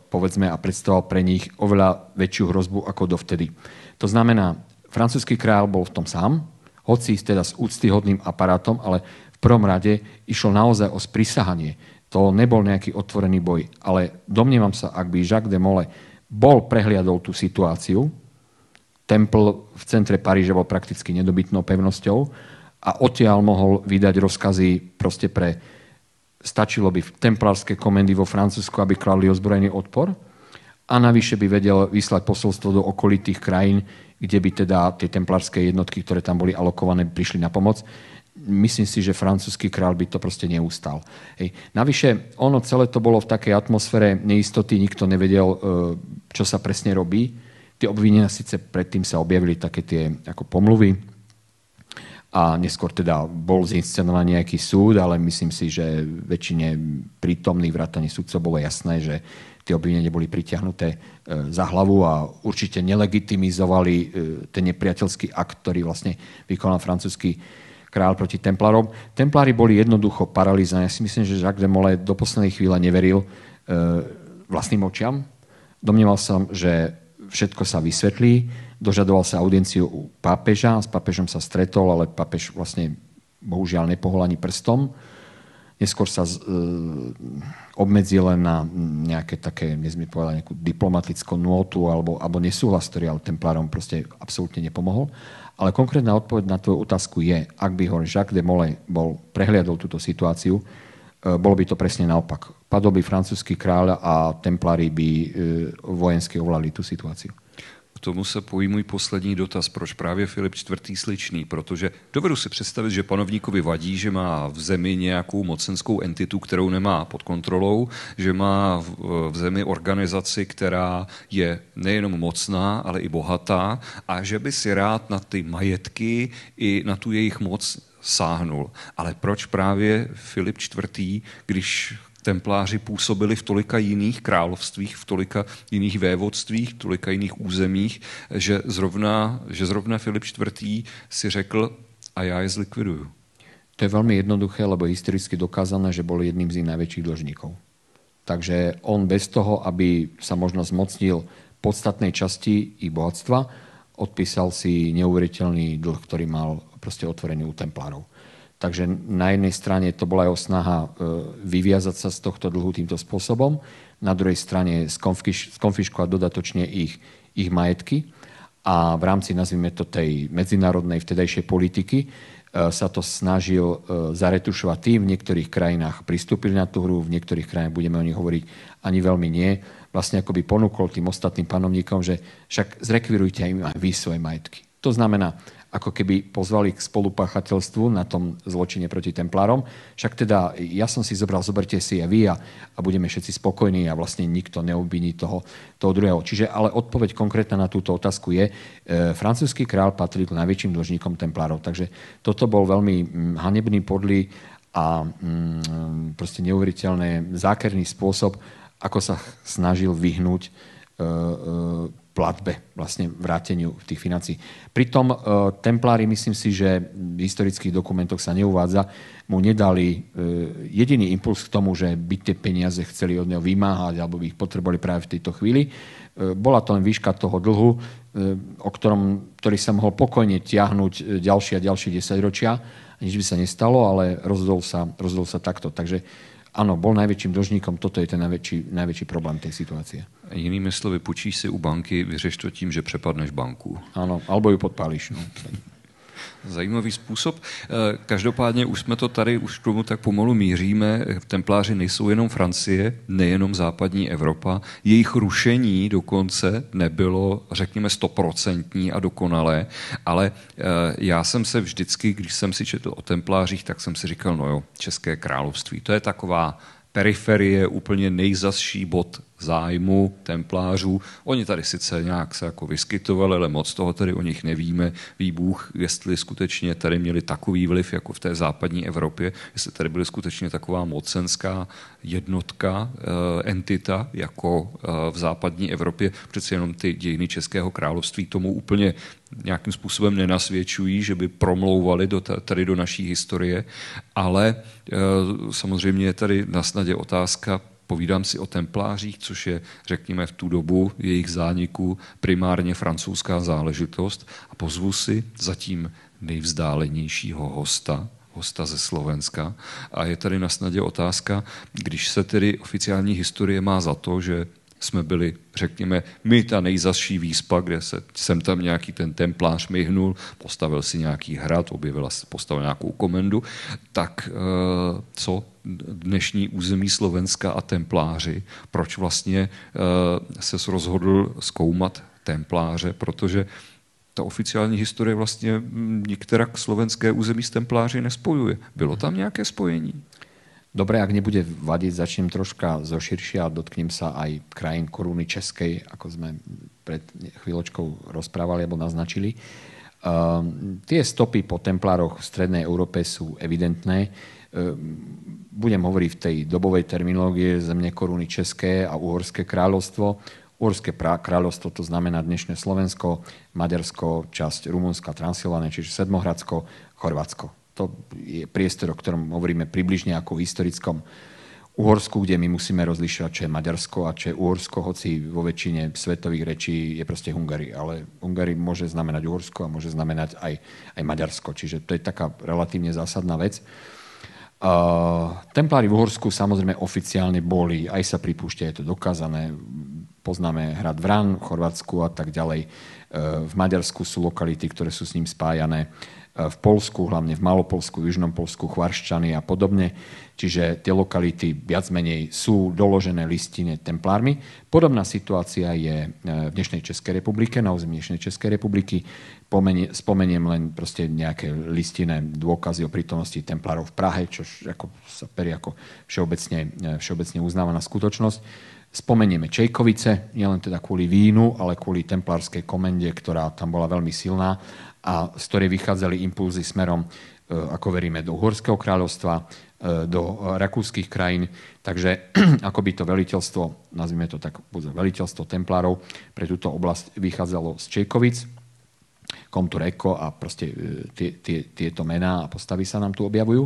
povedzme, a predstavoval pre nich oveľa väčšiu hrozbu ako dovtedy. To znamená, francúzsky král bol v tom sám, hoci teda s úctyhodným aparátom, ale v prvom rade išlo naozaj o sprisahanie. To nebol nejaký otvorený boj, ale domnievam sa, ak by Jacques de Molay prehliadol tú situáciu, templ v centre Paríža bol prakticky nedobytnou pevnosťou a odtiaľ mohol vydať rozkazy proste stačilo by templárske komendy vo Francúzsku, aby kladli ozbrojený odpor a navyše by vedel vyslať posolstvo do okolitých krajín, kde by teda tie templárske jednotky, ktoré tam boli alokované, prišli na pomoc. Myslím si, že francúzsky kráľ by to proste neustal. Hej. Navyše, ono celé to bolo v takej atmosfére neistoty, nikto nevedel, čo sa presne robí. Tie obvinenia síce predtým sa objavili také tie ako pomluvy a neskôr teda bol zinscenovaný nejaký súd, ale myslím si, že väčšine prítomných vrátane súdcov bolo jasné, že tie obvinenia boli pritiahnuté za hlavu a určite nelegitimizovali ten nepriateľský akt, ktorý vlastne vykonal francúzsky kráľ proti templárom. Templári boli jednoducho paralýzovaní. Ja si myslím, že Jacques de Molay do poslednej chvíle neveril vlastným očiam. Domnieval som, že všetko sa vysvetlí. Dožadoval sa audienciu u pápeža. S pápežom sa stretol, ale pápež vlastne bohužiaľ nepohol ani prstom. Neskôr sa obmedzil len na nejaké také, nezmie povedať, nejakú diplomatickú nôtu alebo nesúhlas, ktorý ale templárom proste absolútne nepomohol. Ale konkrétna odpoveď na tvoju otázku je, ak by ho Jacques de Molay prehliadol túto situáciu, bolo by to presne naopak. Padol by francúzsky kráľ a templári by vojensky ovládli tú situáciu. K tomu se pojí můj poslední dotaz, proč právě Filip IV. Sličný, protože dovedu si představit, že panovníkovi vadí, že má v zemi nějakou mocenskou entitu, kterou nemá pod kontrolou, že má v zemi organizaci, která je nejenom mocná, ale i bohatá a že by si rád na ty majetky i na tu jejich moc sáhnul. Ale proč právě Filip IV., když templáři působili v tolika jiných královstvích, v tolika jiných vévodstvích, v tolika jiných územích, že zrovna Filip IV. Si řekl, a já je zlikviduju. To je veľmi jednoduché, lebo historicky dokázané, že bol jedným z ich najväčších dlžníkov. Takže on bez toho, aby sa možno zmocnil podstatnej časti ich bohatstva, odpísal si neuveriteľný dlh, ktorý mal proste otvorený u templárov. Takže na jednej strane to bola jeho snaha vyviazať sa z tohto dlhu týmto spôsobom, na druhej strane skonfiškovať dodatočne ich majetky a v rámci, nazvime to, tej medzinárodnej vtedajšej politiky sa to snažil zaretušovať tým. V niektorých krajinách pristúpili na tú hru, v niektorých krajinách budeme o nich hovoriť ani veľmi nie. Vlastne akoby ponúkol tým ostatným panovníkom, že však zrekvirujte aj vy svoje majetky. To znamená, ako keby pozvali k spolupáchateľstvu na tom zločine proti templárom. Však teda ja som si zoberte si aj vy a budeme všetci spokojní a vlastne nikto neobviní toho druhého. Čiže ale odpoveď konkrétna na túto otázku je, francúzsky král patril k najväčším dlžníkom templárov. Takže toto bol veľmi hanebný, podlý a proste neuveriteľný zákerný spôsob, ako sa snažil vyhnúť platbe, vlastne vráteniu tých financií. Pritom templári, myslím si, že v historických dokumentoch sa neuvádza, mu nedali jediný impuls k tomu, že by tie peniaze chceli od neho vymáhať alebo by ich potrebovali práve v tejto chvíli. Bola to len výška toho dlhu, ktorý sa mohol pokojne tiahnuť ďalšie a ďalšie 10 ročia. Nič by sa nestalo, ale rozhodol sa takto. Takže áno, bol najväčším dlžníkom, toto je ten najväčší problém tej situácie. Jinými slovy, půjčíš si u banky, vyřeš to tím, že přepadneš banku. Áno, alebo ju podpálíš. No. Zajímavý způsob. Každopádně už jsme to tady, už k tomu tak pomalu míříme. Templáři nejsou jenom Francie, nejenom západní Evropa. Jejich rušení dokonce nebylo, řekněme, 100% a dokonalé, ale já jsem se vždycky, když jsem si četl o templářích, tak jsem si říkal, no jo, České království, to je taková periferie, úplně nejzazší bod zájmu templářů. Oni tady sice nějak se jako vyskytovali, ale moc toho tady o nich nevíme. Ví Bůh, jestli skutečně tady měli takový vliv jako v té západní Evropě, jestli tady byly skutečně taková mocenská jednotka, entita, jako v západní Evropě. Přece jenom ty dějiny Českého království tomu úplně nějakým způsobem nenasvědčují, že by promlouvali tady do naší historie, ale samozřejmě je tady na snadě otázka, povídám si o templářích, což je, řekněme, v tu dobu jejich zániku primárně francouzská záležitost a pozvu si zatím nejvzdálenějšího hosta ze Slovenska. A je tady na snadě otázka, když se tedy oficiální historie má za to, že jsme byli, řekněme, my ta nejzazší výspa, kde sem tam nějaký ten templář myhnul, postavil si nějaký hrad, postavil nějakou komendu, tak co dnešní území Slovenska a templáři, proč vlastně se rozhodl zkoumat templáře, protože ta oficiální historie vlastně některak slovenské území s templáři nespojuje. Bylo tam nějaké spojení? Dobre, ak nebude vadiť, začnem troška zoširšia a dotknem sa aj krajín koruny českej, ako sme pred chvíľočkou rozprávali alebo naznačili. Tie stopy po templároch v strednej Európe sú evidentné. Budem hovoriť v tej dobovej terminológie zemne koruny české a Uhorské kráľovstvo. Uhorské kráľovstvo, to znamená dnešné Slovensko, Maďarsko, časť Rumunska, Transylvánia, čiže Sedmohradsko, Chorvátsko. To je priestor, o ktorom hovoríme približne ako o historickom Uhorsku, kde my musíme rozlišovať, čo je Maďarsko a čo je Uhorsko, hoci vo väčšine svetových rečí je proste Hungary. Ale Hungary môže znamenať Uhorsko a môže znamenať aj Maďarsko. Čiže to je taká relatívne zásadná vec. Templári v Uhorsku samozrejme oficiálne boli, aj sa pripúšťa, je to dokázané. Poznáme hrad Vran v Chorvátsku a tak ďalej. V Maďarsku sú lokality, ktoré sú s ním spájané. V Poľsku, hlavne v Malopolsku, v Južnom Poľsku, Chvarščany a podobne. Čiže tie lokality viac menej sú doložené listine templármi. Podobná situácia je v dnešnej Českej republike, na území dnešnej Českej republiky. Spomeniem len proste nejaké listinné dôkazy o prítomnosti templárov v Prahe, čo ako sa perie ako všeobecne uznávaná skutočnosť. Spomenieme Čejkovice, nielen teda kvôli vínu, ale kvôli templárskej komende, ktorá tam bola veľmi silná a z ktorej vychádzali impulzy smerom, ako veríme, do Uhorského kráľovstva, do rakúskych krajín. Takže ako by to veliteľstvo, nazvime to tak, veliteľstvo templárov pre túto oblasť vychádzalo z Čejkovic, Comtureko a proste tieto mená a postavy sa nám tu objavujú.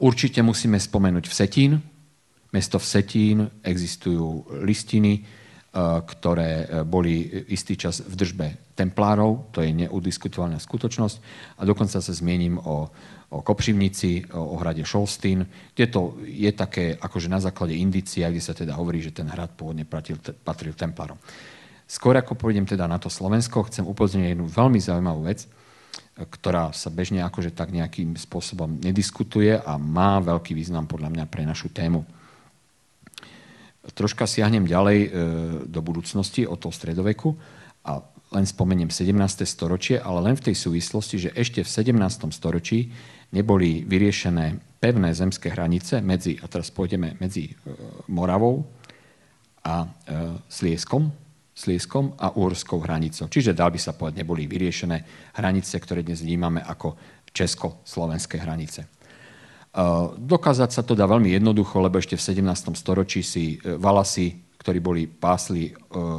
Určite musíme spomenúť Vsetín. Mesto Vsetín, existujú listiny, ktoré boli istý čas v držbe templárov, to je neudiskutovaná skutočnosť. A dokonca sa zmiením o Kopřivnici, o hrade Šolstín, kde to je také akože na základe indícia, kde sa teda hovorí, že ten hrad pôvodne patril templárom. Skôr ako pôjdem teda na to Slovensko, chcem upozorniť jednu veľmi zaujímavú vec, ktorá sa bežne akože tak nejakým spôsobom nediskutuje a má veľký význam podľa mňa pre našu tému. Troška siahnem ďalej do budúcnosti od toho stredoveku a len spomeniem 17. storočie, ale len v tej súvislosti, že ešte v 17. storočí neboli vyriešené pevné zemské hranice medzi Moravou a Slieskom a Uhorskou hranicou. Čiže dal by sa povedať, neboli vyriešené hranice, ktoré dnes vnímame ako československé hranice. Dokázať sa to dá veľmi jednoducho, lebo ešte v 17. storočí si Valasi, ktorí pásli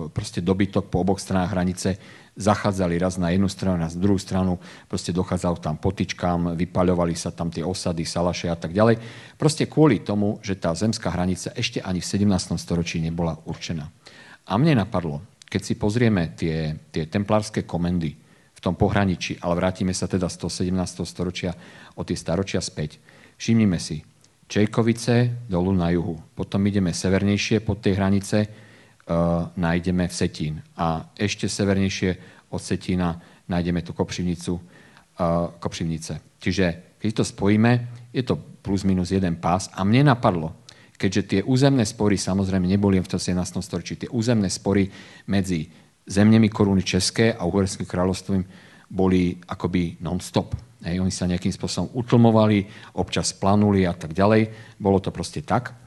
proste dobytok po oboch stranách hranice, zachádzali raz na jednu stranu, raz na druhú stranu, proste dochádzalo tam potyčkám, vypaľovali sa tam tie osady, salaše a tak ďalej. Proste kvôli tomu, že tá zemská hranica ešte ani v 17. storočí nebola určená. A mne napadlo, keď si pozrieme tie templárske komendy v tom pohraničí, ale vrátime sa teda z toho 17. storočia o tie staročia späť, všimnime si, Čejkovice dolu na juhu. Potom ideme severnejšie pod tej hranice, nájdeme Vsetín. A ešte severnejšie od Vsetína nájdeme tú Kopřivnice. Čiže keď to spojíme, je to plus minus jeden pás. A mne napadlo, keďže tie územné spory samozrejme neboli v tom 17. storočí, tie územné spory medzi zemnemi koruny české a Uhorským kráľovstvím boli akoby non-stop. Oni sa nejakým spôsobom utlmovali, občas planuli a tak ďalej. Bolo to proste tak.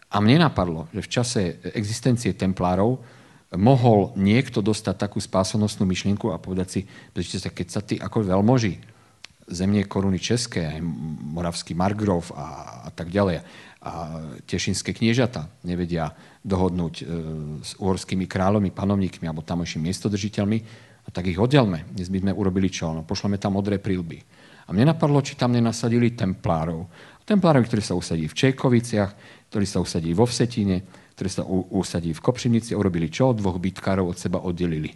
A mne napadlo, že v čase existencie templárov mohol niekto dostať takú spásonosnú myšlienku a povedať si, keď sa tí ako veľmoži zemie koruny české, aj moravský margrov a tak ďalej, a tešinské kniežata nevedia dohodnúť s uhorskými kráľovmi, panovníkmi alebo tamojšími miestodržiteľmi, a tak ich oddelme. Dnes by sme urobili čo? No, pošleme tam modré príľby. A mne napadlo, či tam nenasadili templárov. Templárov, ktorí sa usadí v Čejkoviciach, ktorí sa usadí vo Vsetíne, ktorí sa usadí v Kopšinici, urobili čo? 2 bitkárov od seba oddelili.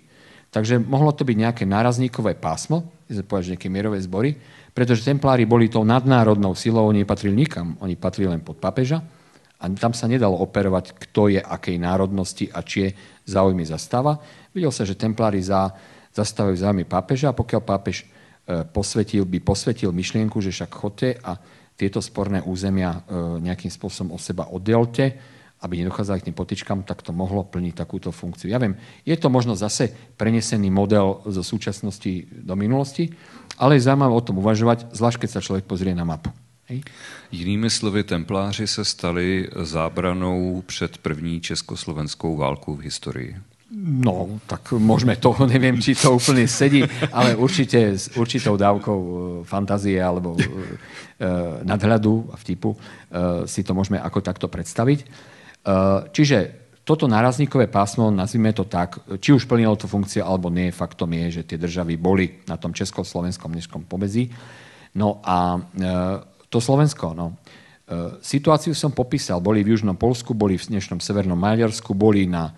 Takže mohlo to byť nejaké nárazníkové pásmo, povedať, nejaké mierové zbory, pretože templári boli tou nadnárodnou silou, oni nepatrili nikam, oni patrili len pod pápeža a tam sa nedalo operovať, kto je akej národnosti a čie záujmy zastáva. Videl sa, že templári zastávajú záujmy pápeža a pokiaľ pápež by posvetil myšlienku, že však chodte a tieto sporné územia nejakým spôsobom od seba oddelte, aby nedochádzali k tým potičkám, tak to mohlo plniť takúto funkciu. Ja viem, je to možno zase prenesený model zo súčasnosti do minulosti, ale je zaujímavé o tom uvažovať, zvlášť keď sa človek pozrie na mapu. Hej? Jinými slovy, templáři se stali zábranou před první československou válkou v historii. No, tak môžeme to, neviem, či to úplne sedí, ale určite s určitou dávkou fantázie alebo nadhľadu a vtipu si to môžeme ako takto predstaviť. Čiže toto nárazníkové pásmo, nazvime to tak, či už plnilo tú funkciu, alebo nie, faktom je, že tie državy boli na tom československom dnešnom pomedzi. No a to Slovensko, situáciu som popísal, boli v južnom Poľsku, boli v dnešnom severnom Maďarsku, boli na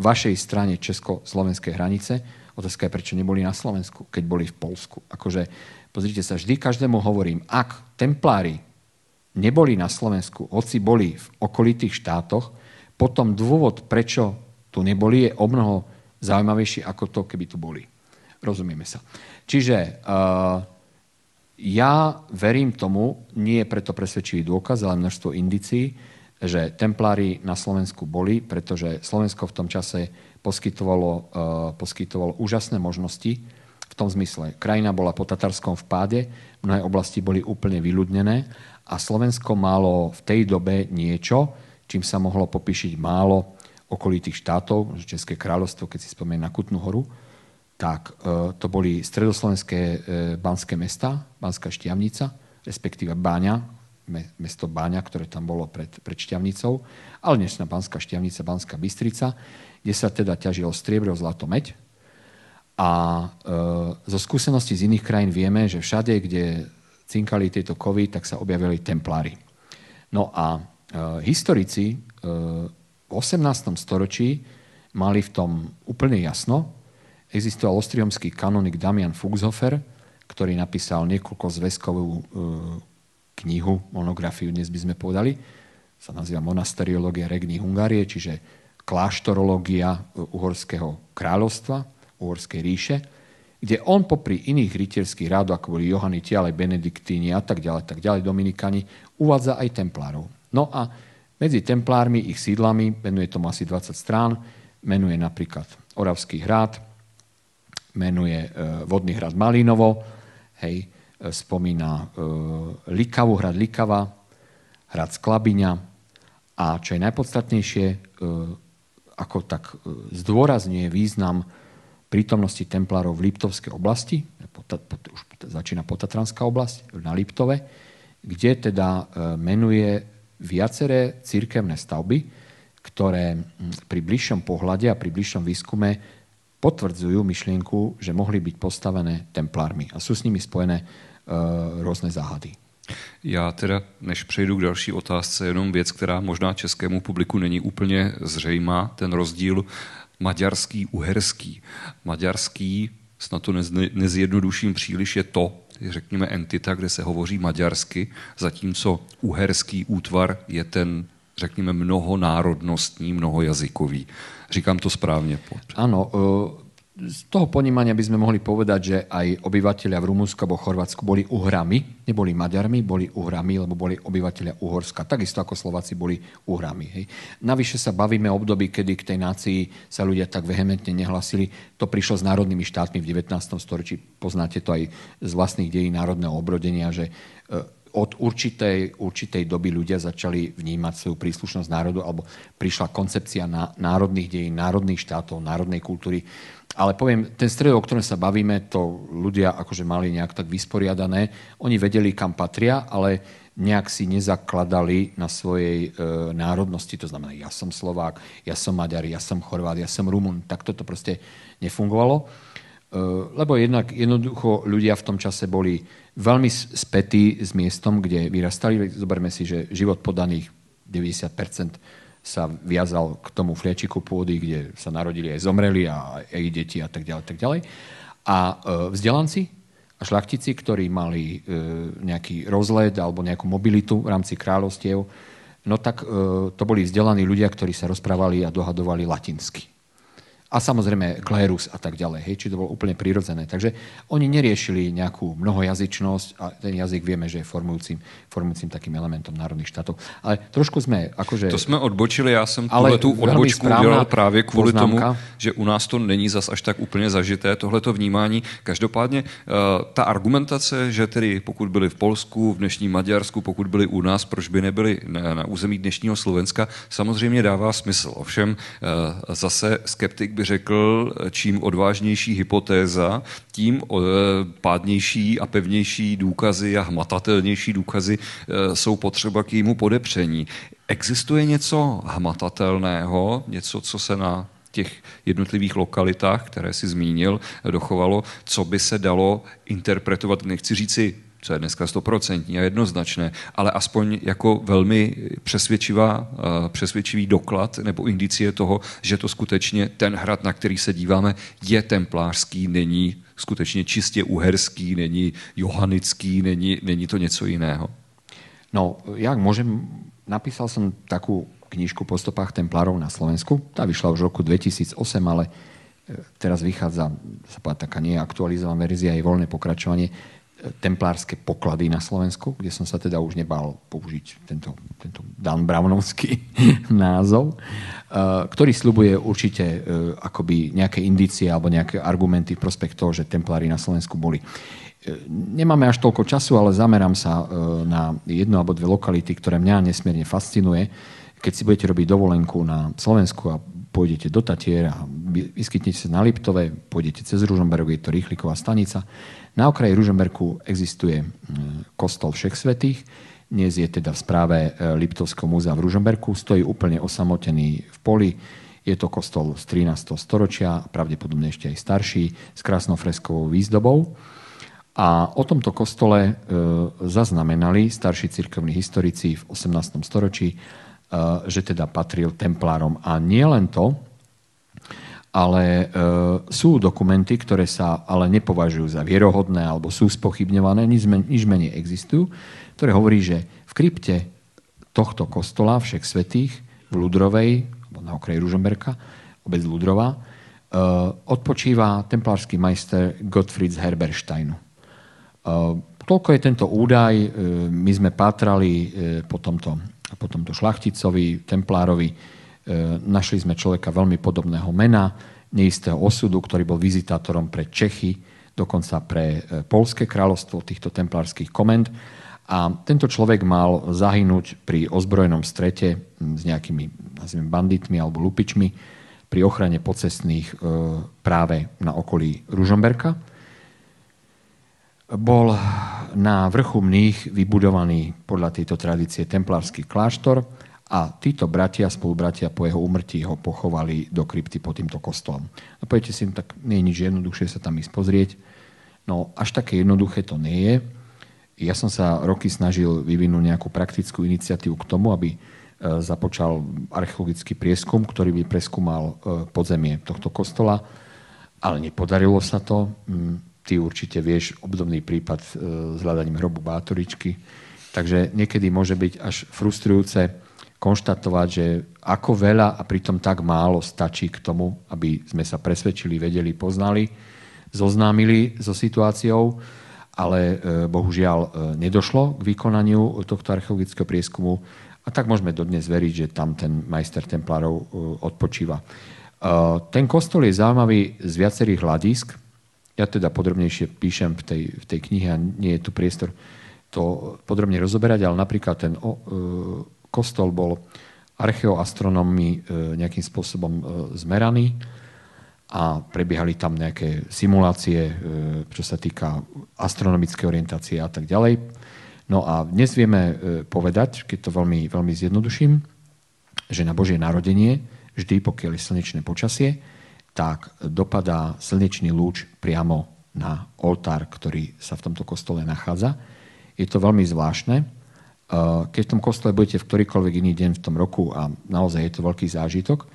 vašej strane československej hranice. Otázka je, prečo neboli na Slovensku, keď boli v Poľsku. Akože, pozrite sa, vždy každému hovorím, ak templári neboli na Slovensku, hoci boli v okolitých štátoch, potom dôvod, prečo tu neboli, je omnoho zaujímavejší ako to, keby tu boli. Rozumieme sa. Čiže ja verím tomu, nie je preto presvedčivý dôkaz, ale množstvo indicií, že templári na Slovensku boli, pretože Slovensko v tom čase poskytovalo úžasné možnosti v tom zmysle. Krajina bola po tatarskom vpáde, mnohé oblasti boli úplne vyľudnené a Slovensko malo v tej dobe niečo, čím sa mohlo popíšiť málo okolitých štátov, České kráľovstvo, keď si spomiem na Kutnú Horu, tak to boli stredoslovenské banské mestá, Banská Štiavnica, respektíve Báňa, mesto Báňa, ktoré tam bolo pred Šťavnicou, ale dnešná Banská Štiavnica, Banská Bystrica, kde sa teda ťažilo striebro, zlato, meď. A zo skúseností z iných krajín vieme, že všade, kde cinkali tieto kovy, tak sa objavili templári. No a historici v 18. storočí mali v tom úplne jasno. Existoval ostriomský kanonik Damian Fuchshofer, ktorý napísal niekoľko zväzkovú knihu, monografiu, dnes by sme povedali, sa nazýva Monasteriológia Regni Hungárie, čiže kláštorológia Uhorského kráľovstva, Uhorskej ríše, kde on popri iných rytierských rádov, ako boli Johaniti, ale Benediktíni a tak ďalej, Dominikáni, uvádza aj templárov. No a medzi templármi, ich sídlami, menuje tomu asi 20 strán, menuje napríklad Oravský hrad, menuje Vodný hrad Malinovo, hej, spomína Likavu, hrad Likava, hrad Sklabiňa a čo je najpodstatnejšie, ako tak zdôrazňuje význam prítomnosti templárov v Liptovskej oblasti, už začína Potatranská oblasť, na Liptove, kde teda menuje viaceré cirkevné stavby, ktoré pri bližšom pohľade a pri bližšom výskume potvrdzujú myšlienku, že mohli byť postavené templármi a sú s nimi spojené rôzne záhady. Já teda, než přejdu k další otázce, jenom věc, která možná českému publiku není úplně zřejmá, ten rozdíl maďarský, uherský. Maďarský, snad to nezjednoduším příliš, je to, řekněme, entita, kde se hovoří maďarsky, zatímco uherský útvar je ten, řekněme, mnohonárodnostní, mnohojazykový. Říkám to správně? Áno, z toho ponímania by sme mohli povedať, že aj obyvateľia v Rumunsku alebo Chorvátsku boli Uhrami, neboli Maďarmi, boli Uhrami, lebo boli obyvateľia Uhorska, takisto ako Slováci boli Uhrami. Hej. Navyše sa bavíme o období, kedy k tej nácii sa ľudia tak vehementne nehlasili. To prišlo s národnými štátmi v 19. storočí. Poznáte to aj z vlastných dejín národného obrodenia, že od určitej doby ľudia začali vnímať svoju príslušnosť národu, alebo prišla koncepcia národných dejín, národných štátov, národnej kultúry. Ale poviem, ten stredok, o ktorom sa bavíme, to ľudia akože mali nejak tak vysporiadané. Oni vedeli, kam patria, ale nejak si nezakladali na svojej národnosti. To znamená, ja som Slovák, ja som Maďar, ja som Chorvát, ja som Rumun. Tak toto proste nefungovalo. Lebo jednoducho ľudia v tom čase boli veľmi spätí s miestom, kde vyrastali. Zoberme si, že život podaných 90% sa viazal k tomu fliačiku pôdy, kde sa narodili aj zomreli a aj deti a tak ďalej, tak ďalej. A vzdelanci a šľachtici, ktorí mali nejaký rozlet alebo nejakú mobilitu v rámci kráľovstiev, no tak to boli vzdelaní ľudia, ktorí sa rozprávali a dohadovali latinsky. A samozrejme klérus a tak ďalej. Hej, či to bolo úplne prirodzené. Takže oni neriešili nejakú mnohojazyčnosť a ten jazyk vieme, že je formujúcim takým elementom národných štátov. Ale trošku sme akože... To jsme odbočili, já jsem tu odbočku udělal právě kvůli tomu, že u nás to není zas až tak úplně zažité, tohleto vnímání. Každopádně ta argumentace, že tedy pokud byli v Polsku, v dnešním Maďarsku, pokud byli u nás, proč by nebyli na území dnešního Slovenska, samozřejmě dává smysl. Ovšem zase skeptik by řekl, čím odvážnější hypotéza, tím pádnější a pevnější důkazy a hmatatelnější důkazy jsou potřeba k jejímu podepření. Existuje něco hmatatelného, něco, co se na těch jednotlivých lokalitách, které si zmínil, dochovalo, co by se dalo interpretovat, nechci říci, co je dneska 100% a jednoznačné, ale aspoň jako velmi přesvědčivý doklad nebo indicie toho, že to skutečně ten hrad, na který se díváme, je templářský, není skutečně čistě uherský, není johanický, není to něco jiného. No, jak môžem, napísal som takú knižku po stopách templárov na Slovensku. Tá vyšla už v roku 2008, ale teraz vychádza, sa povedať, taká neaktualizovaná verzia, je voľné pokračovanie, templárske poklady na Slovensku, kde som sa teda už nebal použiť tento Dan Brownovský názov, ktorý sľubuje určite akoby nejaké indície alebo nejaké argumenty v prospech toho, že templári na Slovensku boli. Nemáme až toľko času, ale zamerám sa na jednu alebo dve lokality, ktoré mňa nesmierne fascinuje. Keď si budete robiť dovolenku na Slovensku a pôjdete do Tatier a vyskytnete sa na Liptove, pôjdete cez Ružomberok, je to rýchliková stanica. Na okraji Ružomberku existuje kostol Všech svätých, dnes je teda v správe Liptovského múzea v Ružomberku, stojí úplne osamotený v poli. Je to kostol z 13. storočia, pravdepodobne ešte aj starší, s krásnou freskovou výzdobou. A o tomto kostole zaznamenali starší cirkevní historici v 18. storočí, že teda patril templárom. A nie len to, ale sú dokumenty, ktoré sa ale nepovažujú za vierohodné alebo sú spochybňované, nič menej existujú, ktoré hovorí, že v krypte tohto kostola Všech svätých v Ludrovej, alebo na okraji Ružomberka, obec Ludrová, odpočíva templársky majster Gottfried z Herbersteinu. Toľko je tento údaj. My sme pátrali po tomto šlachticovi, templárovi. Našli sme človeka veľmi podobného mena, neistého osudu, ktorý bol vizitátorom pre Čechy, dokonca pre Poľské kráľovstvo týchto templárskych komend. A tento človek mal zahynúť pri ozbrojenom strete s nejakými, nazvime, banditmi alebo lupičmi pri ochrane pocestných práve na okolí Ružomberka. Bol na vrchu Mních vybudovaný podľa tejto tradície templársky kláštor a títo spolubratia po jeho úmrtí ho pochovali do krypty pod týmto kostolom. A poviete si, tak nie je nič jednoduchšie sa tam ísť pozrieť. No až také jednoduché to nie je. Ja som sa roky snažil vyvinúť nejakú praktickú iniciatívu k tomu, aby započal archeologický prieskum, ktorý by preskúmal podzemie tohto kostola, ale nepodarilo sa to. Ty určite vieš obdobný prípad s hľadaním hrobu Bátoričky. Takže niekedy môže byť až frustrujúce konštatovať, že ako veľa a pritom tak málo stačí k tomu, aby sme sa presvedčili, vedeli, poznali, zoznámili so situáciou, ale bohužiaľ nedošlo k vykonaniu tohto archeologického prieskumu a tak môžeme dodnes veriť, že tam ten majster templárov odpočíva. Ten kostol je zaujímavý z viacerých hľadisk. Ja teda podrobnejšie píšem v tej knihe a nie je tu priestor to podrobne rozoberať, ale napríklad ten kostol bol archeoastronómmi nejakým spôsobom zmeraný a prebiehali tam nejaké simulácie, čo sa týka astronomickej orientácie a tak ďalej. No a dnes vieme povedať, keď to veľmi, veľmi zjednoduším, že na Božie narodenie, vždy pokiaľ je slnečné počasie, tak dopadá slnečný lúč priamo na oltár, ktorý sa v tomto kostole nachádza. Je to veľmi zvláštne. Keď v tom kostole budete v ktorýkoľvek iný deň v tom roku a naozaj je to veľký zážitok,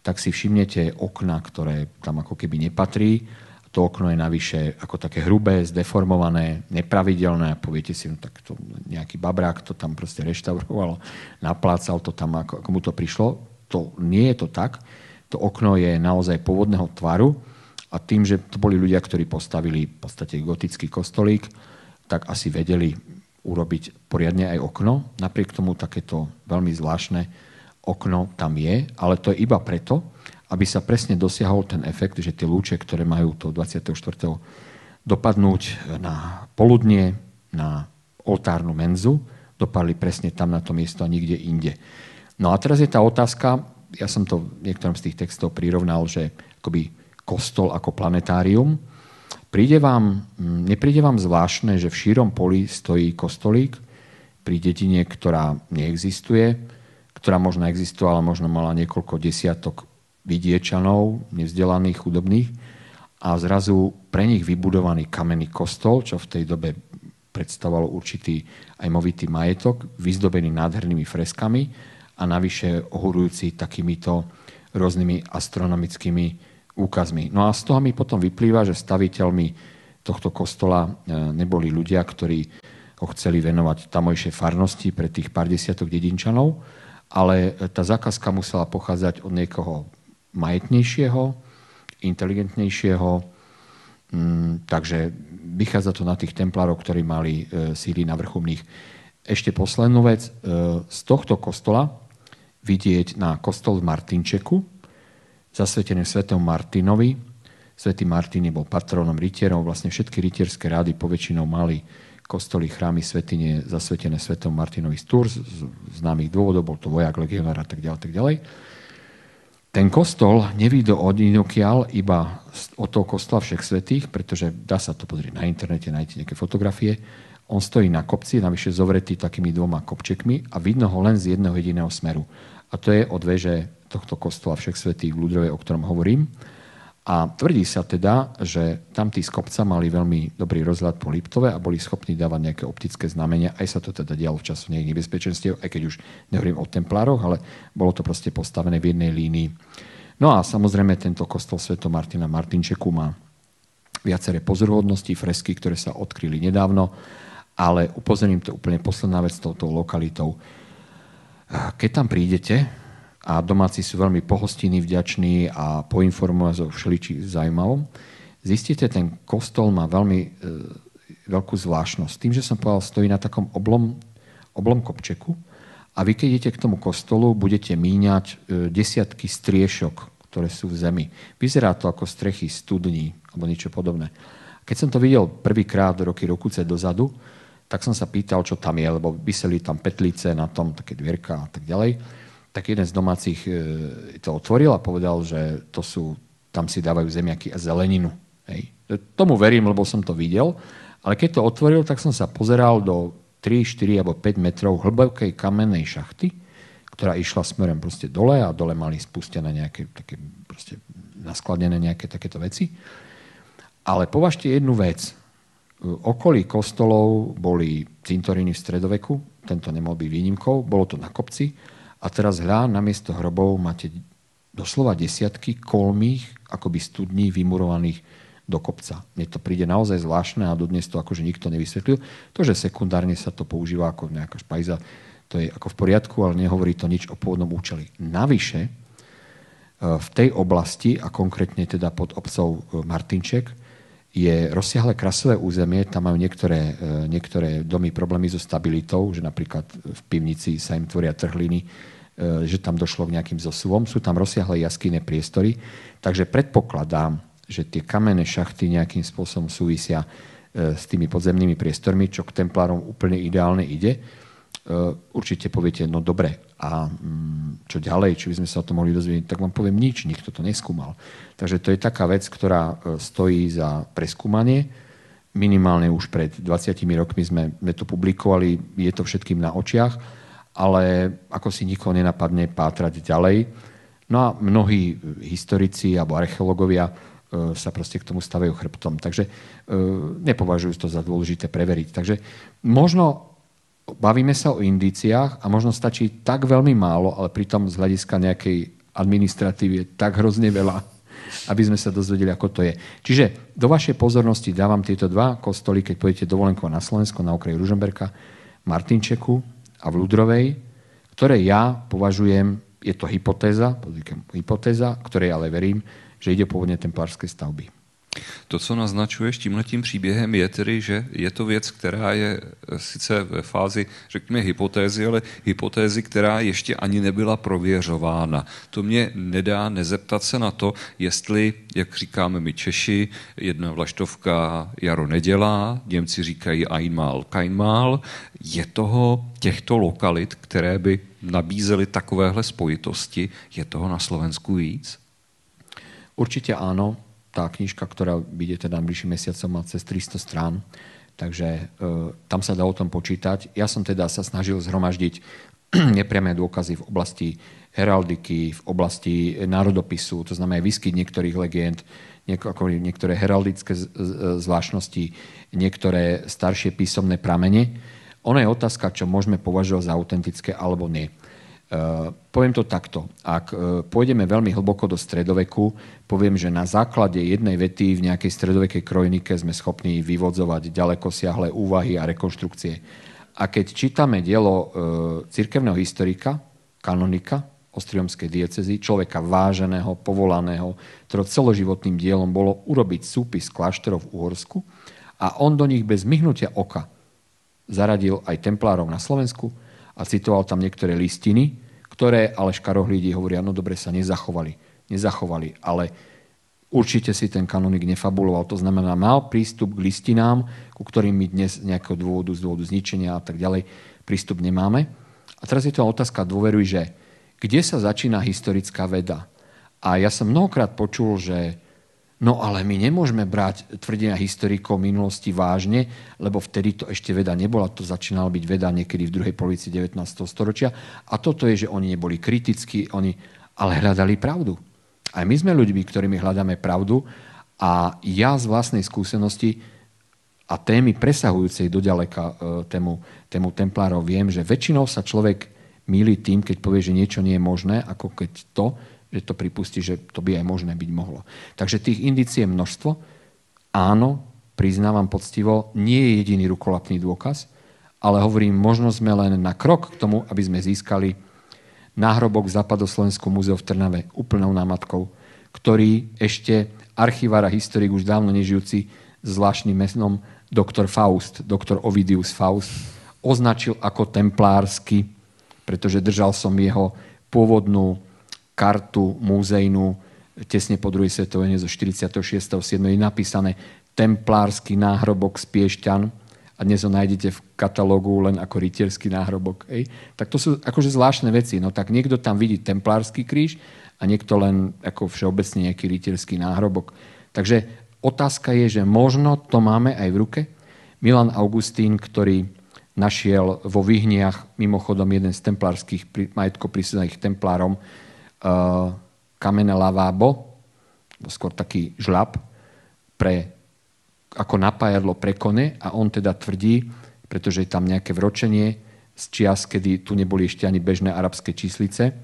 tak si všimnete okna, ktoré tam ako keby nepatrí. To okno je navyše ako také hrubé, zdeformované, nepravidelné. Poviete si, no tak to nejaký babrák to tam proste reštauroval, naplácal to tam, ako mu to prišlo. To nie je to tak. To okno je naozaj pôvodného tvaru a tým, že to boli ľudia, ktorí postavili v podstate gotický kostolík, tak asi vedeli urobiť poriadne aj okno. Napriek tomu takéto veľmi zvláštne okno tam je, ale to je iba preto, aby sa presne dosiahol ten efekt, že tie lúče, ktoré majú to 24. dopadnúť na poludnie, na oltárnu menzu, dopadli presne tam na to miesto a nikde inde. No a teraz je tá otázka, ja som to v niektorom z tých textov prirovnal, že akoby kostol ako planetárium. Nepríde vám zvláštne, že v šírom poli stojí kostolík pri dedine, ktorá neexistuje, ktorá možno existovala, možno mala niekoľko desiatok vidiečanov, nevzdelaných, chudobných a zrazu pre nich vybudovaný kamenný kostol, čo v tej dobe predstavovalo určitý aj movitý majetok, vyzdobený nádhernými freskami a navyše ohurujúci takýmito rôznymi astronomickými úkazmi. No a z toho mi potom vyplýva, že staviteľmi tohto kostola neboli ľudia, ktorí ho chceli venovať tamojšej farnosti pre tých pár desiatok dedinčanov, ale tá zákazka musela pochádzať od niekoho majetnejšieho, inteligentnejšieho, takže vychádza to na tých templárov, ktorí mali síly na vrchu mních. Ešte poslednú vec, z tohto kostola vidieť na kostol v Martinčeku, zasvetený svätému Martinovi. Svätý Martin bol patrónom rytierov, vlastne všetky rytierské rády poväčšinou mali kostoly, chrámy, svätyne zasvetené svätému Martinovi z Tours, z známych dôvodov, bol to vojak, legionár a tak ďalej, tak ďalej. Ten kostol nevidno od inokiaľ iba od toho kostola všech svätých, pretože dá sa to pozrieť na internete, nájdete nejaké fotografie. On stojí na kopci, navyše zovretý takými dvoma kopčekmi a vidno ho len z jedného jediného smeru. A to je od veže tohto kostola všech svätých v Ľudrovej, o ktorom hovorím. A tvrdí sa teda, že tamtí z kopca mali veľmi dobrý rozhľad po Liptove a boli schopní dávať nejaké optické znamenia. Aj sa to teda dialo v času nejakých nebezpečenstiev, aj keď už nehovorím o templároch, ale bolo to proste postavené v jednej línii. No a samozrejme tento kostol Sv. Martina Martinčeku má viaceré pozoruhodnosti, fresky, ktoré sa odkryli nedávno, ale upozorním, to úplne posledná vec s touto lokalitou. Keď tam prídete, a domáci sú veľmi pohostinní, vďační a poinformujú o všeličí zaujímavom, zistíte, ten kostol má veľmi veľkú zvláštnosť. Tým, že som povedal, stojí na takom oblom kopčeku a vy, keď idete k tomu kostolu, budete míňať desiatky striešok, ktoré sú v zemi. Vyzerá to ako strechy studní alebo niečo podobné. Keď som to videl prvýkrát roky dozadu, tak som sa pýtal, čo tam je, lebo vyseli tam petlice na tom, také dvierka a tak ďalej. Tak jeden z domácich to otvoril a povedal, že tam si dávajú zemiaky a zeleninu. Hej. Tomu verím, lebo som to videl, ale keď to otvoril, tak som sa pozeral do 3, 4 alebo 5 metrov hlbokej kamennej šachty, ktorá išla smerom proste dole a dole mali spustené nejaké také proste naskladené nejaké takéto veci. Ale považte jednu vec. Okolí kostolov boli cintoríny v stredoveku, tento nemohol byť výnimkou, bolo to na kopci. A teraz namiesto hrobov máte doslova desiatky kolmých, akoby studní vymurovaných do kopca. Mne to príde naozaj zvláštne a dodnes to akože nikto nevysvetlil. To, že sekundárne sa to používa ako nejaká špajza, to je ako v poriadku, ale nehovorí to nič o pôvodnom účeli. Navyše, v tej oblasti, a konkrétne teda pod obcov Martinček, je rozsiahle krasové územie, tam majú niektoré domy problémy so stabilitou, že napríklad v pivnici sa im tvoria trhliny, že tam došlo k nejakým zosuvom, sú tam rozsiahle jaskyné priestory, takže predpokladám, že tie kamenné šachty nejakým spôsobom súvisia s tými podzemnými priestormi, čo k templárom úplne ideálne ide. Určite poviete, no dobre, a čo ďalej, či by sme sa o tom mohli dozvedieť, tak vám poviem nič, nikto to neskúmal. Takže to je taká vec, ktorá stojí za preskúmanie. Minimálne už pred 20 rokmi sme to publikovali, je to všetkým na očiach, ale ako si nikoho nenapadne pátrať ďalej. No a mnohí historici alebo archeológovia sa proste k tomu stavajú chrbtom. Takže nepovažujú to za dôležité preveriť. Takže možno bavíme sa o indíciách a možno stačí tak veľmi málo, ale pritom z hľadiska nejakej administratívy je tak hrozne veľa, aby sme sa dozvedeli, ako to je. Čiže do vašej pozornosti dávam tieto dva kostoly, keď pôjdete dovolenkou na Slovensko, na okraji Ružomberka, Martinčeku a v Ľudrovej, ktoré ja považujem, je to hypotéza, ktorej ale verím, že ide pôvodne templárske stavby. To, co naznačuješ tímhletím příběhem, je tedy, že je to věc, která je sice ve fázi, řekněme, hypotézy, ale hypotézy, která ještě ani nebyla prověřována. To mě nedá nezeptat se na to, jestli, jak říkáme my Češi, jedna vlaštovka jaro nedělá, Němci říkají einmal, keinmal, je těchto lokalit, které by nabízely takovéhle spojitosti, je toho na Slovensku víc? Určite áno. Tá knižka, ktorá vyjde teda bližším mesiacom, má cez 300 strán, takže tam sa dá o tom počítať. Ja som teda sa snažil zhromaždiť nepriame dôkazy v oblasti heraldiky, v oblasti národopisu, to znamená výskyt niektorých legend, niektoré heraldické zvláštnosti, niektoré staršie písomné pramene. Ono je otázka, čo môžeme považovať za autentické alebo nie. Poviem to takto. Ak pôjdeme veľmi hlboko do stredoveku, poviem, že na základe jednej vety v nejakej stredovekej krojnike sme schopní vyvodzovať ďalekosiahle úvahy a rekonštrukcie. A keď čítame dielo cirkevného historika, kanonika Ostriomskej diecezy, človeka váženého, povolaného, ktorého celoživotným dielom bolo urobiť súpis kláštorov v Uhorsku a on do nich bez myhnutia oka zaradil aj templárov na Slovensku a citoval tam niektoré listiny, ktoré ale škarohlídi hovoria, no dobre, sa nezachovali, ale určite si ten kanonik nefabuloval. To znamená, mal prístup k listinám, ku ktorým my dnes nejakého dôvodu, z dôvodu zničenia a tak ďalej, prístup nemáme. A teraz je to otázka dôveruj, že kde sa začína historická veda? A ja som mnohokrát počul, že no ale my nemôžeme brať tvrdenia historikov minulosti vážne, lebo vtedy to ešte veda nebola, to začínalo byť veda niekedy v druhej polovici 19. storočia. A toto je, že oni neboli kritickí, ale hľadali pravdu. Aj my sme ľuďmi, ktorými hľadáme pravdu a ja z vlastnej skúsenosti a témy presahujúcej doďaleka tému templárov viem, že väčšinou sa človek mýli tým, keď povie, že niečo nie je možné, ako keď že to pripustí, že to by aj možné byť mohlo. Takže tých indícií je množstvo. Áno, priznávam poctivo, nie je jediný rukolapný dôkaz, ale hovorím, možno sme len na krok k tomu, aby sme získali náhrobok v Západoslovenskom múzeu v Trnave úplnou námatkou, ktorý ešte archivár a historik už dávno nežijúci s zvláštnym menom doktor Ovidius Faust označil ako templársky, pretože držal som jeho pôvodnú kartu múzejnú tesne po druhej svetovej zo 46.7. je napísané templársky náhrobok z Piešťan a dnes ho nájdete v katalógu len ako rytierský náhrobok. Tak to sú akože zvláštne veci. No tak niekto tam vidí templársky kríž a niekto len ako všeobecne nejaký rytierský náhrobok. Takže otázka je, že možno to máme aj v ruke. Milan Augustín, ktorý našiel vo Vyhniach mimochodom jeden z templárskych majetkov prisúdených templárom kamenné lavábo, skôr taký žľab, ako napájadlo pre kone a on teda tvrdí, pretože je tam nejaké vročenie z čias, kedy tu neboli ešte ani bežné arabské číslice,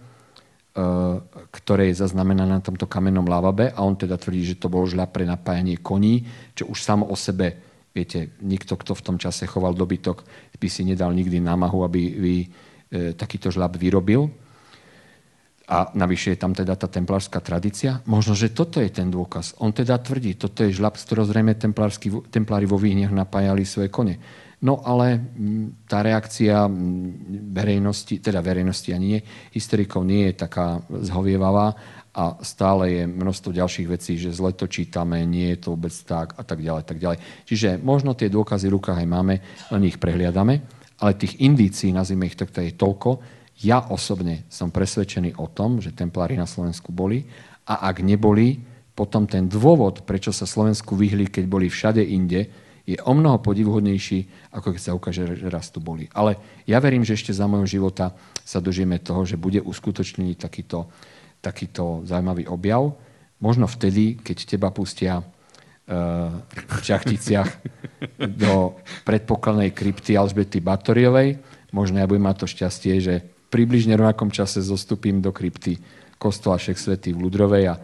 ktoré je zaznamenané na tomto kamennom lavabe a on teda tvrdí, že to bol žľab pre napájanie koní, čo už samo o sebe, viete, nikto, kto v tom čase choval dobytok, by si nedal nikdy námahu, aby takýto žľab vyrobil. A navyše je tam teda tá templárska tradícia. Možno, že toto je ten dôkaz. On teda tvrdí, toto je žľab, z ktorého zrejme templári vo Vyhniach napájali svoje kone. No ale tá reakcia verejnosti ani nie, historikov nie je taká zhovievavá a stále je množstvo ďalších vecí, že zle to čítame, nie je to vôbec tak a tak ďalej, tak ďalej. Čiže možno tie dôkazy v rukách aj máme, len ich prehliadame, ale tých indícií, nazvime ich takto, je toľko. Ja osobne som presvedčený o tom, že templári na Slovensku boli a ak neboli, potom ten dôvod, prečo sa Slovensku vyhli, keď boli všade inde, je o mnoho podivuhodnejší, ako keď sa ukáže, že raz tu boli. Ale ja verím, že ešte za môjho života sa dožijeme toho, že bude uskutočnený takýto zaujímavý objav. Možno vtedy, keď teba pustia v Čachticiach do predpokladnej krypty Alžbety Bátoriovej. Možno ja budem mať to šťastie, že približne v rovnakom čase zostupím do krypty kostola Všech svätých v Ľudrovej a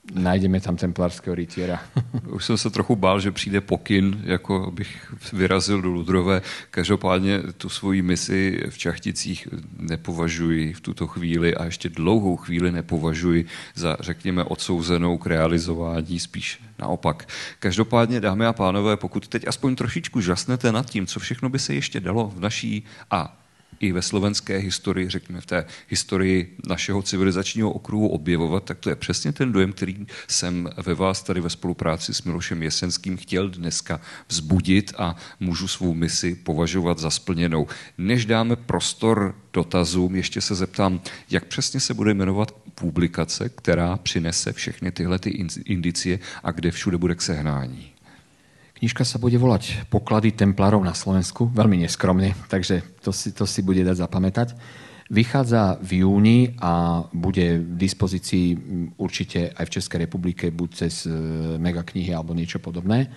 najdeme tam templářského rytiera. Už jsem se trochu bál, že přijde pokyn, jako bych vyrazil do Ludrové. Každopádně tu svoji misi v Čachticích nepovažuji v tuto chvíli a ještě dlouhou chvíli nepovažuji za, řekněme, odsouzenou k realizování, spíš naopak. Každopádně, dámy a pánové, pokud teď aspoň trošičku žasnete nad tím, co všechno by se ještě dalo v naší a i ve slovenské historii, řekněme v té historii našeho civilizačního okruhu objevovat, tak to je přesně ten dojem, který jsem ve vás tady ve spolupráci s Milošem Jesenským chtěl dneska vzbudit a můžu svou misi považovat za splněnou. Než dáme prostor dotazům, ještě se zeptám, jak přesně se bude jmenovat publikace, která přinese všechny tyhle indicie a kde všude bude k sehnání. Knižka sa bude volať Poklady templárov na Slovensku, veľmi neskromne, takže to si bude dať zapamätať. Vychádza v júni a bude v dispozícii určite aj v Českej republike, buď cez megaknihy alebo niečo podobné.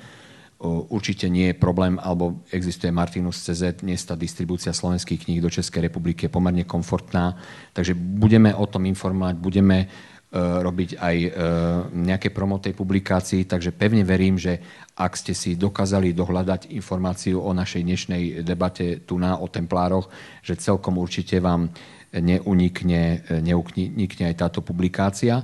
Určite nie je problém, alebo existuje Martinus.cz, dnes tá distribúcia slovenských kníh do Českej republiky je pomerne komfortná, takže budeme o tom informovať, budeme robiť aj nejaké promo tej publikácii, takže pevne verím, že ak ste si dokázali dohľadať informáciu o našej dnešnej debate tu o templároch, že celkom určite vám neunikne aj táto publikácia.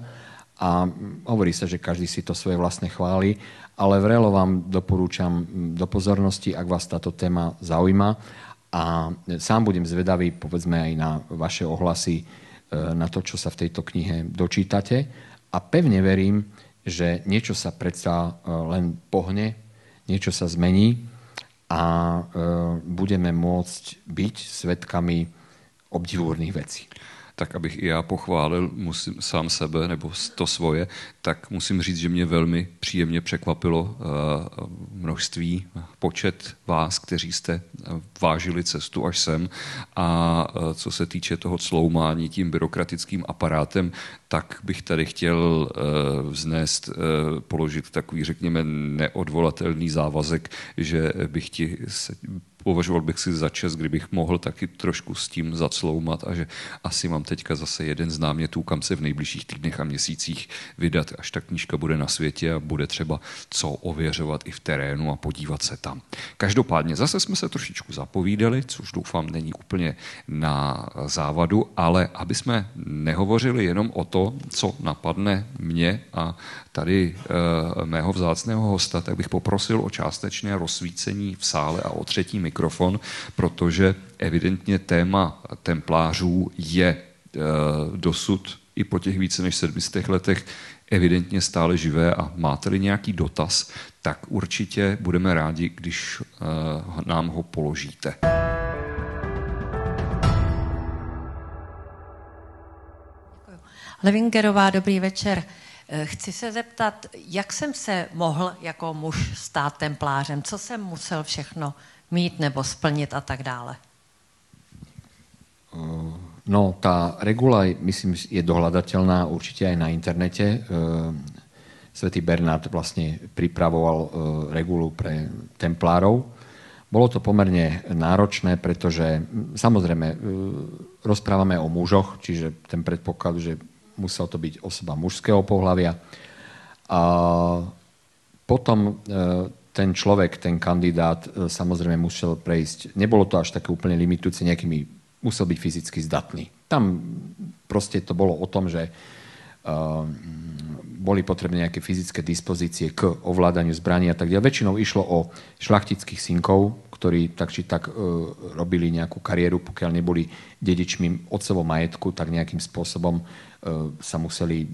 A hovorí sa, že každý si to svoje vlastné chváli, ale vrelo vám doporúčam do pozornosti, ak vás táto téma zaujíma. A sám budem zvedavý, povedzme aj na vaše ohlasy, na to, čo sa v tejto knihe dočítate. A pevne verím, že niečo sa predsa len pohne, niečo sa zmení a budeme môcť byť svedkami obdivuhodných vecí. Tak abych i já pochválil sám sebe, nebo to svoje, tak musím říct, že mě velmi příjemně překvapilo množství, počet vás, kteří jste vážili cestu až sem. A co se týče toho cloumání tím byrokratickým aparátem, tak bych tady chtěl vznést, položit takový, řekněme, neodvolatelný závazek, že považoval bych si za čest, kdybych mohl taky trošku s tím zacloumat a že asi mám teďka zase jeden z námětů, kam se v nejbližších týdnech a měsících vydat, až ta knížka bude na světě a bude třeba co ověřovat i v terénu a podívat se tam. Každopádně zase jsme se trošičku zapovídali, což doufám není úplně na závadu, ale aby jsme nehovořili jenom o to, co napadne mě a tady mého vzácného hosta, tak bych poprosil o částečné rozsvícení v sále a o třetí mikrofon, protože evidentně téma templářů je dosud i po těch více než 700 letech evidentně stále živé a máte-li nějaký dotaz, tak určitě budeme rádi, když nám ho položíte. Levingerová, dobrý večer. Chci se zeptat, jak jsem se mohl jako muž stát templářem? Co jsem musel všechno mít nebo splnit a tak dále? No, tá regula, myslím, je dohľadateľná určite aj na internete. Svätý Bernard vlastne pripravoval regulu pre templárov. Bolo to pomerne náročné, pretože samozrejme rozprávame o mužoch, čiže ten predpoklad, že musel to byť osoba mužského pohlavia. A potom ten človek, ten kandidát samozrejme musel prejsť, nebolo to až také úplne limitujúce nejakými, musel byť fyzicky zdatný. Tam proste to bolo o tom, že boli potrebné nejaké fyzické dispozície k ovládaniu zbraní a tak ďalej. Väčšinou išlo o šlachtických synkov, ktorí tak či tak robili nejakú kariéru, pokiaľ neboli dedičmi otcovho majetku, tak nejakým spôsobom sa museli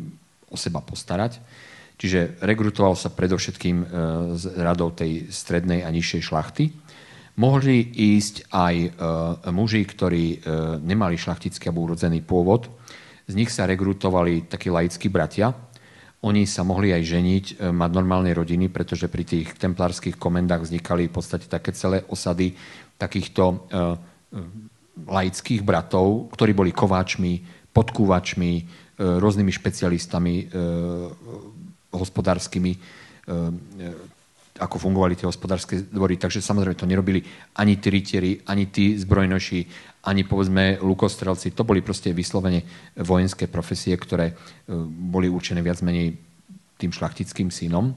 o seba postarať. Čiže rekrutovalo sa predovšetkým z radov tej strednej a nižšej šlachty. Mohli ísť aj muži, ktorí nemali šlachtický alebo urodzený pôvod. Z nich sa rekrutovali takí laickí bratia. Oni sa mohli aj ženiť, mať normálne rodiny, pretože pri tých templárskych komendách vznikali v podstate také celé osady takýchto laických bratov, ktorí boli kováčmi, podkúvačmi, rôznymi špecialistami hospodárskymi, ako fungovali tie hospodárske dvory. Takže samozrejme to nerobili ani tí rytieri, ani tí zbrojnoši, ani povedzme lukostrelci. To boli proste vyslovene vojenské profesie, ktoré boli určené viac menej tým šlachtickým synom.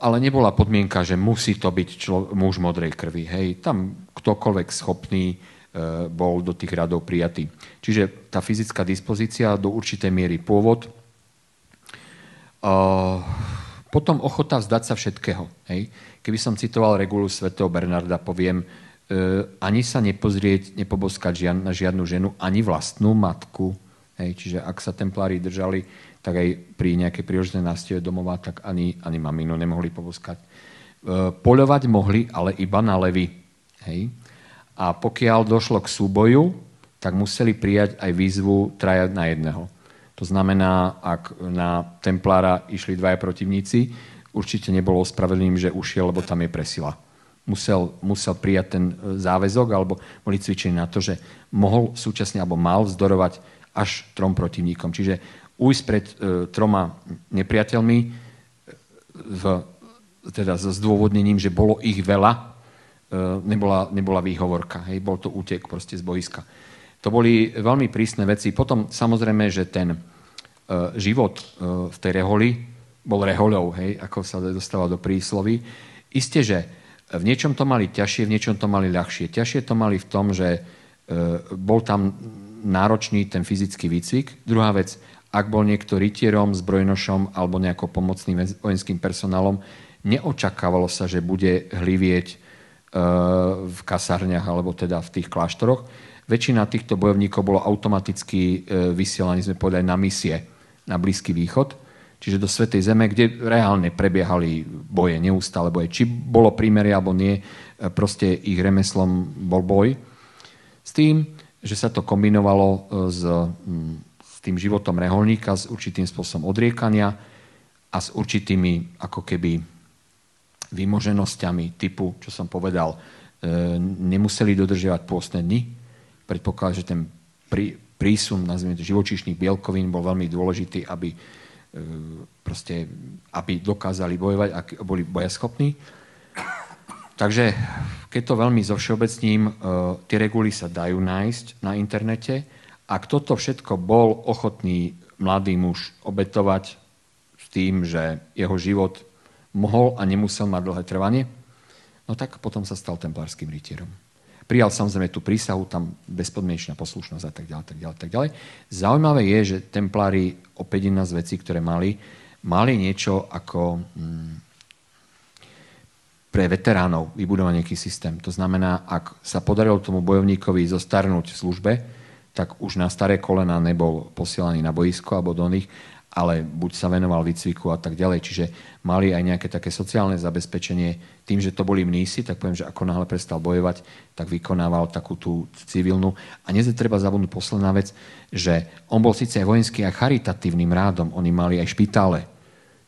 Ale nebola podmienka, že musí to byť muž modrej krvi. Hej. Tam ktokoľvek schopný bol do tých radov prijatý. Čiže tá fyzická dispozícia, do určitej miery pôvod, potom ochota vzdať sa všetkého. Hej. Keby som citoval regulu svätého Bernarda, poviem, ani sa nepozrieť, nepoboskať na žiadnu ženu, ani vlastnú matku. Hej. Čiže ak sa templári držali, tak aj pri nejakej príležitej návšteve domova, tak ani maminu nemohli poboskať. Poľovať mohli, ale iba na levy. Hej. A pokiaľ došlo k súboju, tak museli prijať aj výzvu 3 na 1. To znamená, ak na templára išli 2 protivníci, určite nebolo ospravedlným, že ušiel, lebo tam je presila. Musel prijať ten záväzok, alebo boli cvičení na to, že mohol súčasne, alebo mal vzdorovať až 3 protivníkom. Čiže ujsť pred 3 nepriateľmi teda so zdôvodnením, že bolo ich veľa, nebola výhovorka. Hej? Bol to útek proste z boiska. To boli veľmi prísne veci. Potom samozrejme, že ten život v tej reholi bol rehoľou, hej, ako sa dostával do prísloví. Isté, že v niečom to mali ťažšie, v niečom to mali ľahšie. Ťažšie to mali v tom, že bol tam náročný ten fyzický výcvik. Druhá vec, ak bol niekto rytierom, zbrojnošom alebo nejakou pomocným vojenským personálom, neočakávalo sa, že bude hlivieť v kasárniach alebo teda v tých kláštoroch. Väčšina týchto bojovníkov bolo automaticky vysielaní, sme povedali, na misie na Blízky východ, čiže do Svätej Zeme, kde reálne prebiehali boje, neustále boje. Či bolo prímerie alebo nie, proste ich remeslom bol boj. S tým, že sa to kombinovalo s tým životom reholníka, s určitým spôsobom odriekania a s určitými ako keby vymoženosťami typu, čo som povedal, nemuseli dodržiavať pôstne dni. Predpokladám, že ten prísun, nazvime to, živočíšnych bielkovín bol veľmi dôležitý, aby dokázali bojovať a boli bojaschopní. Takže keď to veľmi zovšeobecním, tie reguly sa dajú nájsť na internete. Ak toto všetko bol ochotný mladý muž obetovať s tým, že jeho život mohol a nemusel mať dlhé trvanie, no tak potom sa stal templárskym rytierom. Prijal samozrejme tú prísahu, tam bezpodmienečná poslušnosť a tak ďalej. Zaujímavé je, že templári opäť jedna z vecí, ktoré mali niečo ako pre veteránov vybudovať nejaký systém. To znamená, ak sa podarilo tomu bojovníkovi zostarnúť v službe, tak už na staré kolena nebol posielaný na boisko alebo do nich, ale buď sa venoval výcviku a tak ďalej. Čiže mali aj nejaké také sociálne zabezpečenie. Tým, že to boli mnísi, tak poviem, že ako náhle prestal bojovať, tak vykonával takú tú civilnú. A netreba zabudnúť posledná vec, že on bol síce aj vojenský a charitatívnym rádom, oni mali aj špitále.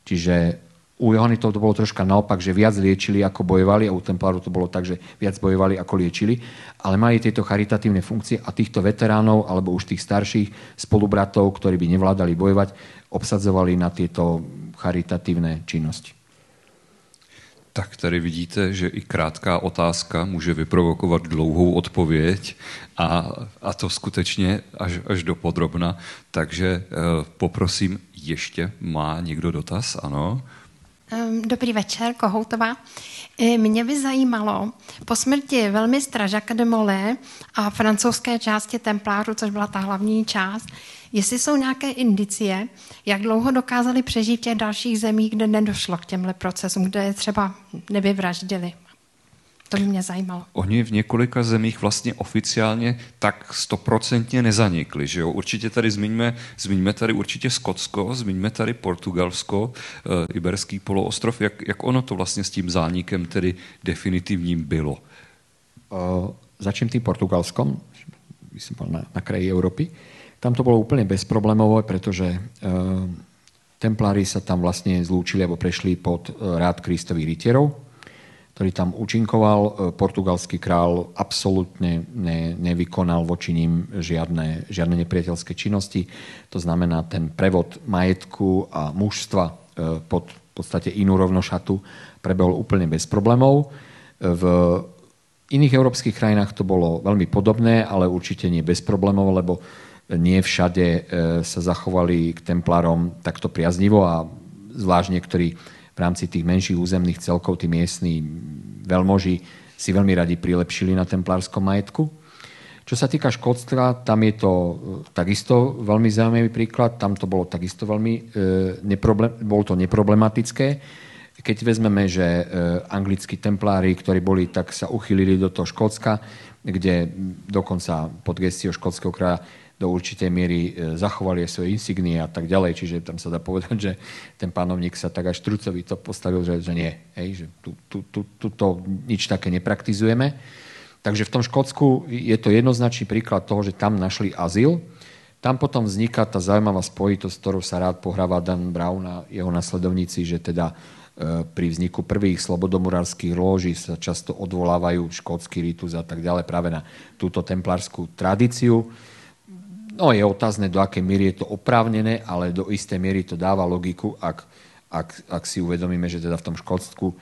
Čiže u Johanitov to bolo troška naopak, že viac liečili ako bojovali, a u templárov to bolo tak, že viac bojovali ako liečili, ale mali tieto charitatívne funkcie a týchto veteránov alebo už tých starších spolubratov, ktorí by nevládali bojovať, obsadzovali na tieto charitatívne činnosti. Tak tady vidíte, že i krátká otázka může vyprovokovat dlouhou odpověď a to skutečně až do podrobna. Takže poprosím, ještě má někdo dotaz? Ano. Dobrý večer, Kohoutová. Mě by zajímalo, po smrti velmistra Jacques de Molay a francouzské části templářů, což byla ta hlavní část, jestli jsou nějaké indicie, jak dlouho dokázali přežít v těch dalších zemích, kde nedošlo k těmhle procesům, kde je třeba nevyvraždili. To by mě zajímalo. Oni v několika zemích vlastně oficiálně tak 100% nezanikli. Že jo? Určitě tady zmiňme tady určitě Skotsko, zmiňme tady Portugalsko, Iberský poloostrov. Jak ono to vlastně s tím zánikem tedy definitivním bylo? Začnem tým Portugalskom, myslím na kraji Európy. Tam to bolo úplne bezproblémové, pretože templári sa tam vlastne zlúčili alebo prešli pod rád Kristových rytierov, ktorý tam účinkoval. Portugalský král absolútne nevykonal voči ním žiadne nepriateľské činnosti. To znamená, ten prevod majetku a mužstva pod v podstate inú rovnošatu prebehol úplne bez problémov. V iných európskych krajinách to bolo veľmi podobné, ale určite nie bez problémov, lebo nie všade sa zachovali k templárom takto priaznivo a zvlášť niektorí v rámci tých menších územných celkov, tí miestni veľmoži si veľmi radi prilepšili na templárskom majetku. Čo sa týka Škótska, tam je to takisto veľmi zaujímavý príklad, tam to bolo takisto veľmi bolo to neproblematické. Keď vezmeme, že anglickí templári, ktorí boli, tak sa uchýlili do toho Škótska, kde dokonca pod gestiou škótskeho kráľa do určitej miery zachovali svoje insignie a tak ďalej. Čiže tam sa dá povedať, že ten panovník sa tak až trucovito postavil, že nie, že tu nič také nepraktizujeme. Takže v tom Škótsku je to jednoznačný príklad toho, že tam našli azyl. Tam potom vzniká tá zaujímavá spojitosť, ktorou sa rád pohráva Dan Brown a jeho nasledovníci, že teda pri vzniku prvých slobodomurárskych lóží sa často odvolávajú škótsky ritus a tak ďalej práve na túto templárskú tradíciu. No je otázne, do akej miery je to oprávnené, ale do istej miery to dáva logiku, ak si uvedomíme, že teda v tom Škótsku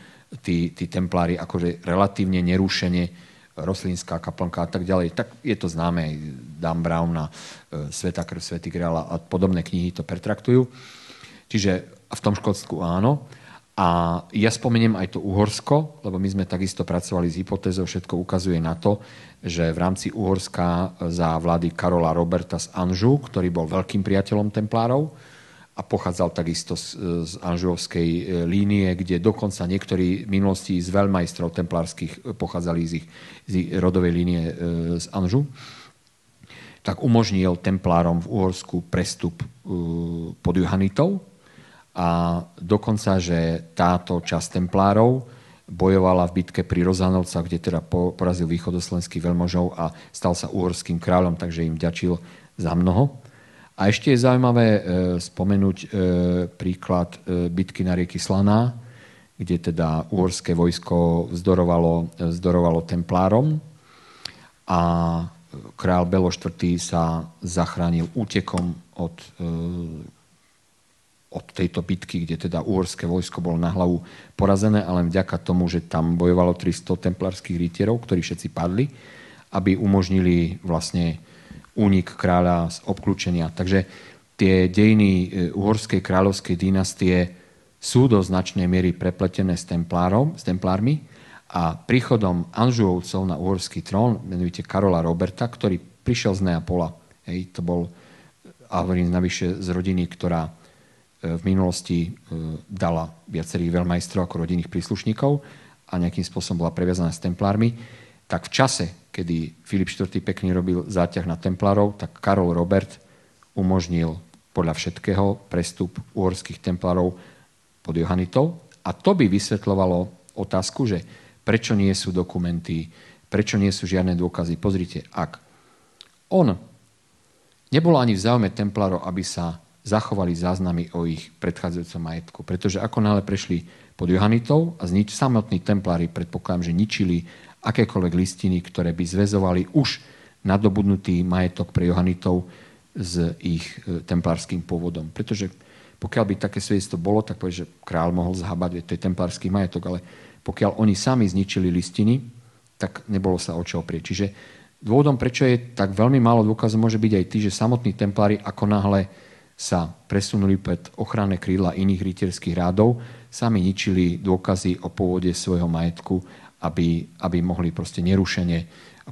tí templári akože relatívne nerušene, Roslinská kaplnka a tak ďalej, tak je to známe, Dan Brown a Svätá krv, Svätý grál a podobné knihy to pertraktujú. Čiže v tom Škótsku áno. A ja spomeniem aj to Uhorsko, lebo my sme takisto pracovali s hypotézou, všetko ukazuje na to, že v rámci Uhorska za vlády Karola Roberta z Anžu, ktorý bol veľkým priateľom templárov a pochádzal takisto z anžovskej línie, kde dokonca niektorí v minulosti z veľmajstrov templárskych pochádzali z ich rodovej línie z Anžu, tak umožnil templárom v Uhorsku prestup pod Johannitov. A dokonca, že táto časť templárov bojovala v bitke pri Rozanovcach, kde teda porazil východoslovenských veľmožov a stal sa uhorským kráľom, takže im vďačil za mnoho. A ešte je zaujímavé spomenúť príklad bitky na rieky Slaná, kde teda uhorské vojsko vzdorovalo templárom a kráľ Belo IV. Sa zachránil útekom od tejto bitky, kde teda uhorské vojsko bolo na hlavu porazené, ale vďaka tomu, že tam bojovalo 300 templárskych rytierov, ktorí všetci padli, aby umožnili vlastne únik kráľa z obklúčenia. Takže tie dejiny uhorskej kráľovskej dynastie sú do značnej miery prepletené s templármi a príchodom Anžuovcov na uhorský trón, menujte Karola Roberta, ktorý prišiel z Neapola. To bol, a hovorím navyše, z rodiny, ktorá v minulosti dala viacerých veľmajstrov ako rodinných príslušníkov a nejakým spôsobom bola previazaná s templármi, tak v čase, kedy Filip IV. Pekný robil záťah na templárov, tak Karol Robert umožnil podľa všetkého prestup uhorských templárov pod Johannitov. A to by vysvetľovalo otázku, že prečo nie sú dokumenty, prečo nie sú žiadne dôkazy. Pozrite, ak on nebolo ani v záujme templárov, aby sa zachovali záznamy o ich predchádzajúcom majetku. Pretože ako náhle prešli pod Johannitov a samotní templári, predpokladám, že ničili akékoľvek listiny, ktoré by zväzovali už nadobudnutý majetok pre Johannitov s ich templárským pôvodom. Pretože pokiaľ by také svedectvo bolo, tak povie, že král mohol zhabať, to je templársky majetok, ale pokiaľ oni sami zničili listiny, tak nebolo sa o čo oprieť. Čiže dôvodom, prečo je tak veľmi málo dôkazov, môže byť aj tý, že samotní templári ako náhle sa presunuli pred ochranné krídla iných rytierských rádov, sami ničili dôkazy o pôvode svojho majetku, aby mohli proste nerušene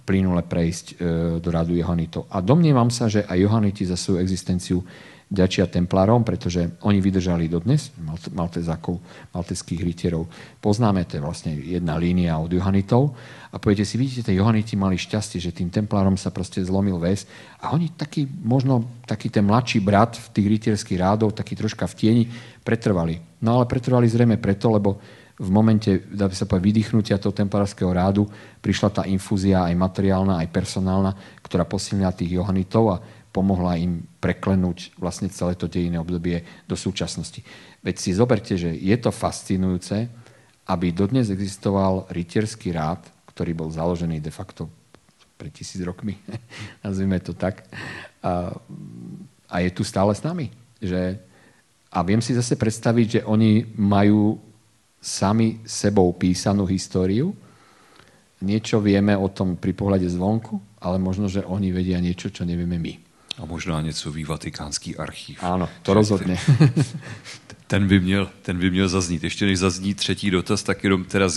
plynule prejsť do rádu Johannitov. A domnievam sa, že aj Johanniti za svoju existenciu ďačia templárom, pretože oni vydržali dodnes, maltézákov, maltézských rytierov. Poznáme, to je vlastne jedna línia od Johannitov. A poviete si, vidíte, tí Johanniti mali šťastie, že tým templárom sa proste zlomil väz. A oni možno taký ten mladší brat v tých rytierských rádov, taký troška v tieni, pretrvali. No ale pretrvali zrejme preto, lebo v momente, dá sa povedať, vydýchnutia toho templárskeho rádu prišla tá infúzia aj materiálna, aj personálna, ktorá posilnila tých Johannitov a pomohla im preklenúť vlastne celé to dejinné obdobie do súčasnosti. Veď si zoberte, že je to fascinujúce, aby dodnes existoval rytierský rád, ktorý bol založený de facto pred 1000 rokmi, nazvime to tak, a je tu stále s nami. A viem si zase predstaviť, že oni majú sami sebou písanú históriu, niečo vieme o tom pri pohľade zvonku, ale možno, že oni vedia niečo, čo nevieme my. A možná něco ví Vatikánský archív. Áno, to rozhodne. Ten by měl zaznít. Ještě než zazní třetí dotaz, tak jenom teda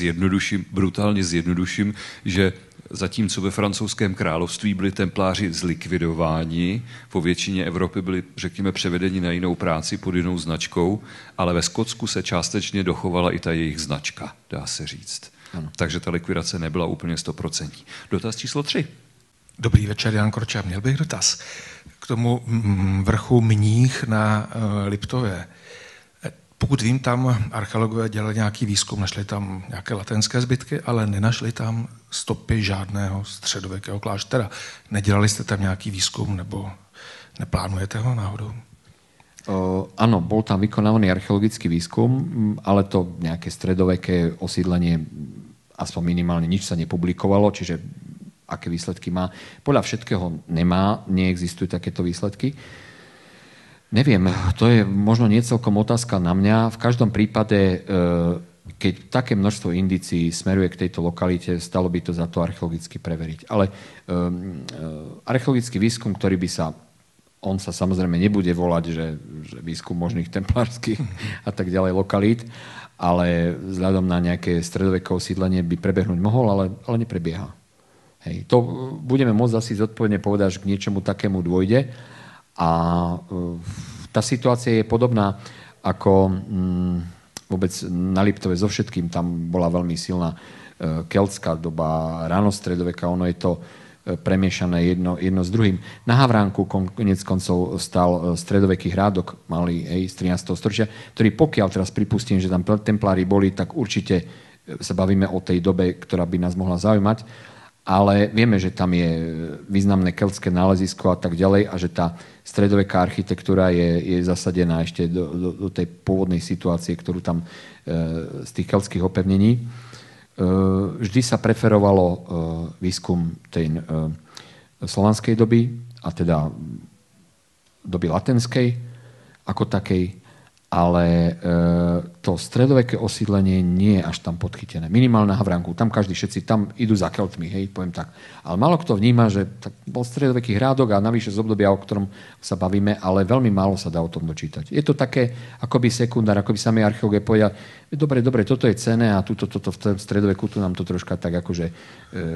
brutálně zjednoduším, že zatímco ve francouzském království byli templáři zlikvidováni, po většině Evropy byli, řekněme, převedeni na jinou práci pod jinou značkou, ale ve Skotsku se částečně dochovala i ta jejich značka, dá se říct. Ano. Takže ta likvidace nebyla úplně 100%. Dotaz číslo 3. Dobrý večer, Jan Korča. Měl bych dotaz k tomu vrchu Mních na Liptově. Pokud vím, tam archeologové dělali nějaký výzkum, našli tam nějaké latinské zbytky, ale nenašli tam stopy žádného středověkého kláštera. Nedělali jste tam nějaký výzkum, nebo neplánujete ho náhodou? Áno, bol tam vykonávaný archeologický výskum, ale to nejaké stredoveké osídlenie, aspoň minimálne nič sa nepublikovalo, čiže aké výsledky má. Podľa všetkého nemá, neexistujú takéto výsledky. Neviem, to je možno nie celkom otázka na mňa. V každom prípade, keď také množstvo indícií smeruje k tejto lokalite, stalo by to za to archeologicky preveriť. Ale archeologický výskum, ktorý by sa, on sa samozrejme nebude volať, že výskum možných templárskych a tak ďalej lokalít, ale vzhľadom na nejaké stredoveké osídlenie by prebehnúť mohol, ale neprebieha. Hej, to budeme môcť asi zodpovedne povedať, že k niečomu takému dôjde. A tá situácia je podobná ako vôbec na Liptove so všetkým. Tam bola veľmi silná keltská doba, ranostredoveka, ono je to premiešané jedno s druhým. Na Havránku koniec koncov stal stredoveký hrádok malý z 13. storočia, ktorý pokiaľ teraz pripustím, že tam templári boli, tak určite sa bavíme o tej dobe, ktorá by nás mohla zaujímať. Ale vieme, že tam je významné keltské nálezisko a tak ďalej a že tá stredoveká architektúra je zasadená ešte do tej pôvodnej situácie, ktorú tam z tých keltských opevnení. Vždy sa preferovalo výskum tej slovanskej doby, a teda doby latenskej ako takej, ale to stredoveké osídlenie nie je až tam podchytené. Minimálne na Havránku, tam všetci tam idú za Keltmi, hej, poviem tak. Ale málo kto vníma, že bol stredoveký hrádok a navyše z obdobia, o ktorom sa bavíme, ale veľmi málo sa dá o tom dočítať. Je to také akoby sekundár, akoby sami archeológovia povedia, dobre, toto je cenné a toto v tom stredoveku tu nám to troška tak akože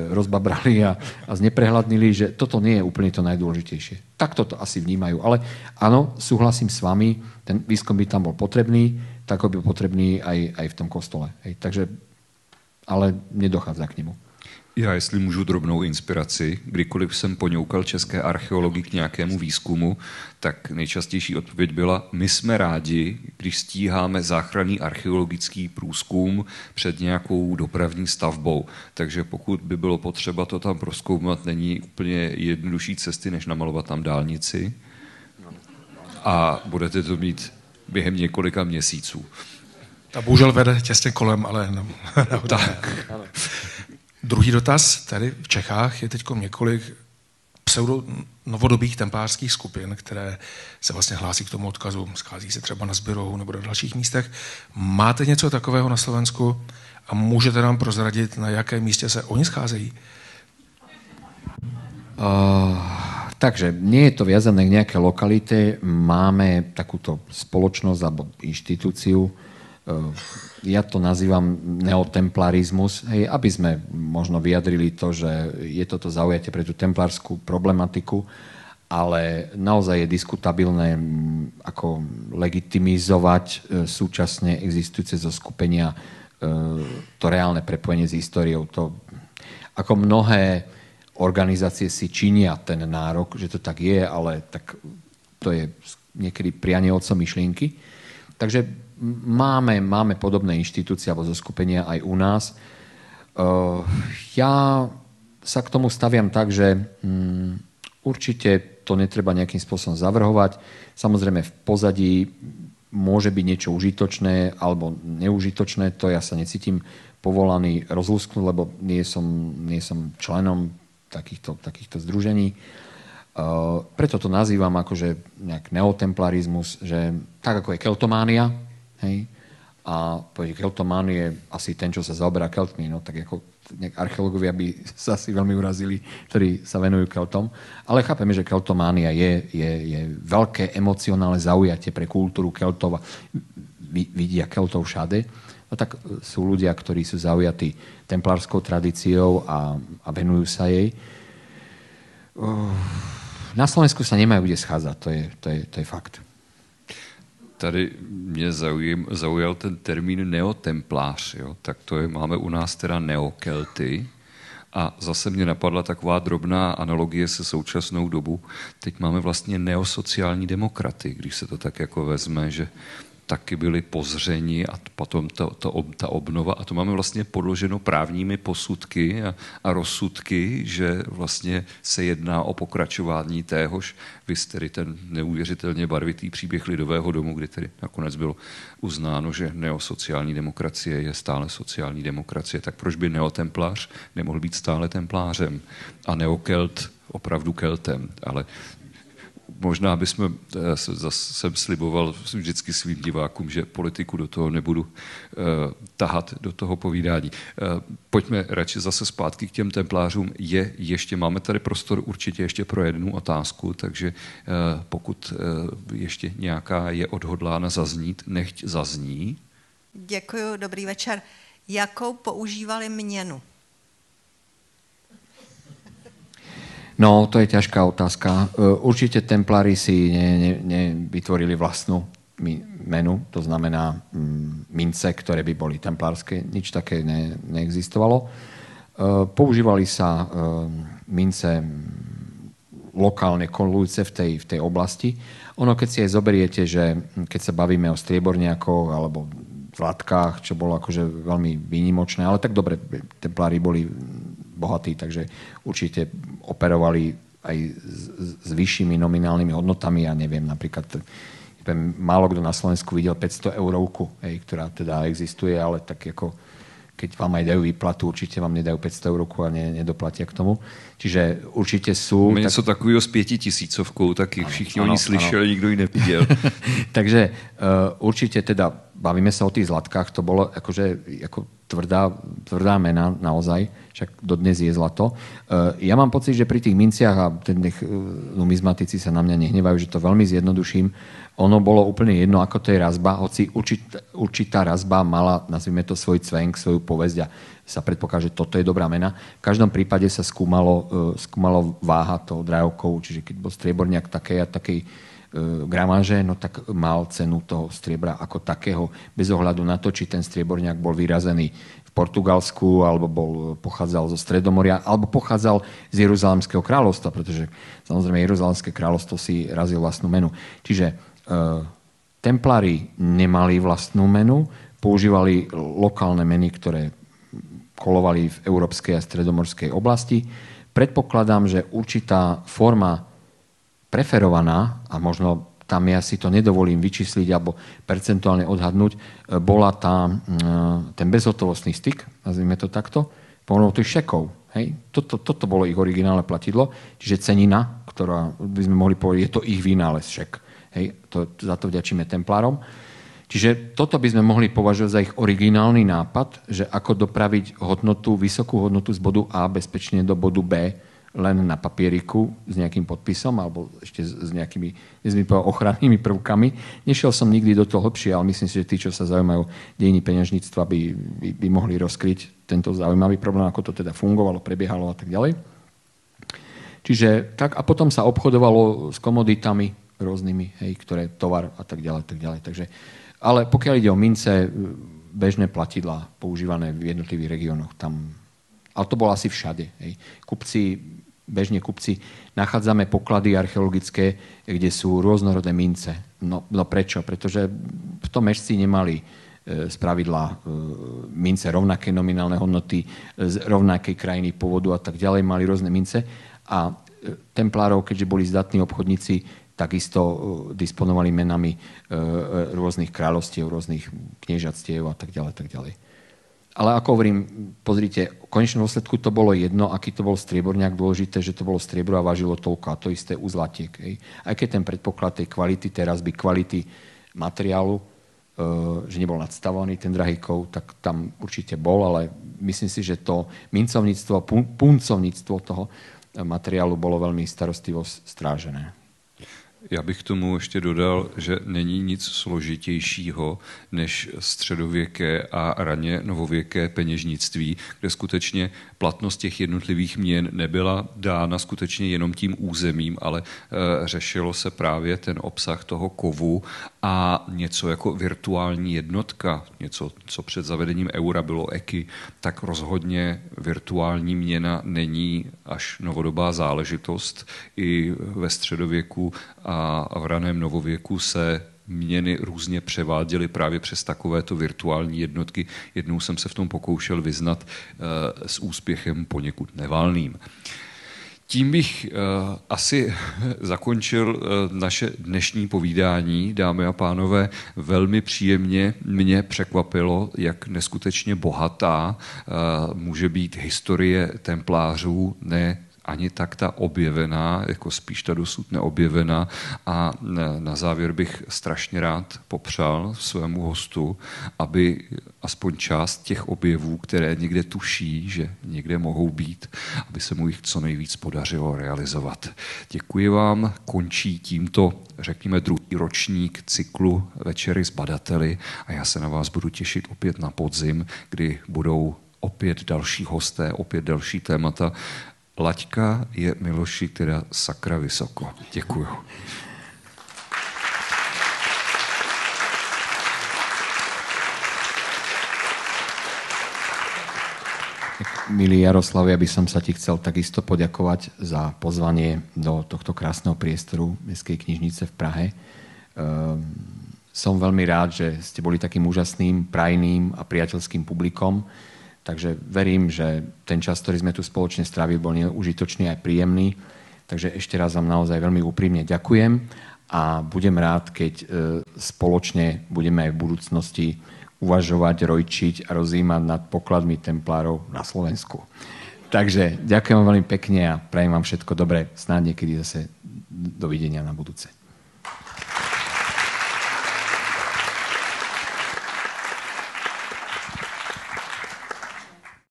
rozbabrali a zneprehľadnili, že toto nie je úplne to najdôležitejšie. Takto to asi vnímajú. Ale áno, súhlasím s vami, ten výskum by tam bol potrebný, tak by bol potrebný aj v tom kostole. Hej. Takže, ale nedochádza k nemu. Já, jestli můžu drobnou inspiraci, kdykoliv jsem poňoukal české archeologii k nějakému výzkumu, tak nejčastější odpověď byla, my jsme rádi, když stíháme záchranný archeologický průzkum před nějakou dopravní stavbou. Takže pokud by bylo potřeba to tam prozkoumat, není úplně jednodušší cesty, než namalovat tam dálnici. A budete to mít během několika měsíců. Ta bohužel vede těsně kolem, ale... Tak. Druhý dotaz. Tady v Čechách je teď několik novodobých templářských skupin, které se vlastně hlásí k tomu odkazu. Schází se třeba na Zbyrohu nebo na dalších místech. Máte něco takového na Slovensku a můžete nám prozradit, na jakém místě se oni scházejí? Takže nie je to viazané k nejaké lokalite. Máme takúto spoločnosť alebo inštitúciu Ja to nazývam neotemplarizmus, hej, aby sme možno vyjadrili to, že je toto zaujatie pre tú templárskú problematiku, ale naozaj je diskutabilné ako legitimizovať súčasne existujúce zoskupenia to reálne prepojenie s históriou. To, ako mnohé organizácie si činia ten nárok, že to tak je, ale tak to je niekedy prianie otcom myšlienky. Takže máme podobné inštitúcie alebo zoskupenia aj u nás. Ja sa k tomu staviam tak, že určite to netreba nejakým spôsobom zavrhovať. Samozrejme v pozadí môže byť niečo užitočné alebo neužitočné, to ja sa necítim povolaný rozlúsknuť, lebo nie som členom takýchto združení. Preto to nazývam akože nejak neotemplarizmus, že tak ako je keltománia, hej, a keltomán je asi ten, čo sa zaoberá keltmi, no tak ako archeológovia by sa asi veľmi urazili, ktorí sa venujú keltom. Ale chápeme, že keltománia je veľké emocionálne zaujatie pre kultúru keltov. Vidia keltov všade. No tak sú ľudia, ktorí sú zaujatí templárskou tradíciou a venujú sa jej. Na Slovensku sa nemajú kde schádzať, to je fakt. Tady mě zaujal ten termín neotemplář, jo? Tak to je, máme u nás teda neokelty. A zase mě napadla taková drobná analogie se současnou dobu. Teď máme vlastně neosociální demokraty, když se to tak jako vezme, že taky byli pozřeni a potom ta obnova. A to máme vlastně podloženo právními posudky a rozsudky, že vlastně se jedná o pokračování téhož. Vys tedy ten neuvěřitelně barvitý příběh Lidového domu, kdy tedy nakonec bylo uznáno, že neosociální demokracie je stále sociální demokracie. Tak proč by neotemplář nemohl být stále templářem a neokelt opravdu keltem? Ale možná bychom, jsem sliboval vždycky svým divákům, že politiku do toho nebudu tahat do toho povídání. Pojďme radši zase zpátky k těm templářům. Máme tady prostor určitě ještě pro jednu otázku, takže pokud ještě nějaká je odhodlána zaznít, nechť zazní. Děkuji, dobrý večer. Jakou používali měnu? No, to je ťažká otázka. Určite templári si nevytvorili vlastnú menu, to znamená mince, ktoré by boli templárske. Nič také neexistovalo. Používali sa mince lokálne kolujúce v tej oblasti. Ono, keď si aj zoberiete, že keď sa bavíme o strieborniakoch alebo zlatkách, čo bolo akože veľmi výnimočné, ale tak dobre, templári boli bohatí, takže určite operovali aj s vyššími nominálnymi hodnotami. Ja neviem, napríklad málo kto na Slovensku videl 500 eurovku, ktorá teda existuje, ale tak ako keď vám aj dajú výplatu, určite vám nedajú 500 eurovku a nedoplatia k tomu. Čiže určite sú... Něco takového s 5000, taky všichni oni slyšeli, nikdo ji neviděl. Takže určite teda bavíme sa o tých zlatkách, to bolo akože ako tvrdá mena naozaj, však dodnes je zlato. Ja mám pocit, že pri tých minciach, a numizmatici sa na mňa nehnevajú, že to veľmi zjednoduším, ono bolo úplne jedno, ako to je razba, hoci určitá razba mala, nazvime to, svoj cvenk, svoju povesť a sa predpokladá, že toto je dobrá mena. V každom prípade sa skúmalo váha toho drahokov, čiže keď bol strieborniak takej a takej gramáže, no tak mal cenu toho striebra ako takého, bez ohľadu na to, či ten strieborniak bol vyrazený v Portugalsku, alebo pochádzal zo Stredomoria, alebo pochádzal z Jeruzalemského kráľovstva, pretože samozrejme Jeruzalemské kráľovstvo si razil vlastnú menu. Čiže templári nemali vlastnú menu, používali lokálne meny, ktoré kolovali v európskej a stredomorskej oblasti. Predpokladám, že určitá forma preferovaná, a možno tam ja si to nedovolím vyčísliť alebo percentuálne odhadnúť, bola ten bezhotovostný styk, nazvime to takto, pomocou tých šekov. Hej? Toto bolo ich originálne platidlo, čiže cenina, ktorá by sme mohli povedať, je to ich vynález šek. Hej? Za to vďačíme templárom. Čiže toto by sme mohli považovať za ich originálny nápad, že ako dopraviť vysokú hodnotu z bodu A bezpečne do bodu B len na papieriku s nejakým podpisom alebo ešte s nejakými ochrannými prvkami. Nešiel som nikdy do toho hlbšie, ale myslím si, že tí, čo sa zaujímajú dejiny peňažníctva, by mohli rozkryť tento zaujímavý problém, ako to teda fungovalo, prebiehalo a tak ďalej. Čiže tak, a potom sa obchodovalo s komoditami rôznymi, hej, ktoré tovar a tak ďalej, tak ďalej. Takže, ale pokiaľ ide o mince, bežné platidlá používané v jednotlivých regiónoch, tam, ale to bolo asi všade. Hej. Bežne kupci, nachádzame poklady archeologické, kde sú rôznorodé mince. No prečo? Pretože v tom mešci nemali spravidla mince rovnaké nominálne hodnoty, z rovnakej krajiny pôvodu a tak ďalej, mali rôzne mince. A templárov, keďže boli zdatní obchodníci, takisto disponovali menami rôznych kráľovstiev, rôznych kniežatstiev a tak ďalej, tak ďalej. Ale ako hovorím, pozrite, v konečnom dôsledku to bolo jedno, aký to bol strieborňák, dôležité, že to bolo striebro a vážilo toľko, a to isté u zlatiek. Aj keď ten predpoklad tej kvality, teraz by kvality materiálu, že nebol nadstavovaný ten drahý kov, tak tam určite bol, ale myslím si, že to mincovníctvo, puncovníctvo toho materiálu bolo veľmi starostlivo strážené. Já bych k tomu ještě dodal, že není nic složitějšího než středověké a raně novověké peněžnictví, kde skutečně platnost těch jednotlivých měn nebyla dána skutečně jenom tím územím, ale řešilo se právě ten obsah toho kovu a něco jako virtuální jednotka, něco, co před zavedením eura bylo eky, tak rozhodně virtuální měna není až novodobá záležitost. I ve středověku a v raném novověku se měny různě převáděly právě přes takovéto virtuální jednotky. Jednou jsem se v tom pokoušel vyznat s úspěchem poněkud nevalným. Tím bych asi zakončil naše dnešní povídání, dámy a pánové. Velmi příjemně mě překvapilo, jak neskutečně bohatá může být historie templářů, ne ani tak ta objevená, jako spíš ta dosud neobjevená. A na závěr bych strašně rád popřál svému hostu, aby aspoň část těch objevů, které někde tuší, že někde mohou být, aby se mu jich co nejvíc podařilo realizovat. Děkuji vám, končí tímto, řekněme, druhý ročník cyklu Večery s badateli a já se na vás budu těšit opět na podzim, kdy budou opět další hosté, opět další témata. Laťka je, Miloši, teda sakra vysoko. Děkuju. Milý Jaroslav, ja by som sa ti chcel takisto poďakovať za pozvanie do tohto krásneho priestoru Mestskej knižnice v Prahe. Som veľmi rád, že ste boli takým úžasným, prajným a priateľským publikom. Takže verím, že ten čas, ktorý sme tu spoločne strávili, bol užitočný aj príjemný. Takže ešte raz vám naozaj veľmi úprimne ďakujem a budem rád, keď spoločne budeme aj v budúcnosti uvažovať, rojčiť a rozjímať nad pokladmi templárov na Slovensku. Takže ďakujem vám veľmi pekne a prajem vám všetko dobré. Snáď niekedy zase dovidenia na budúce.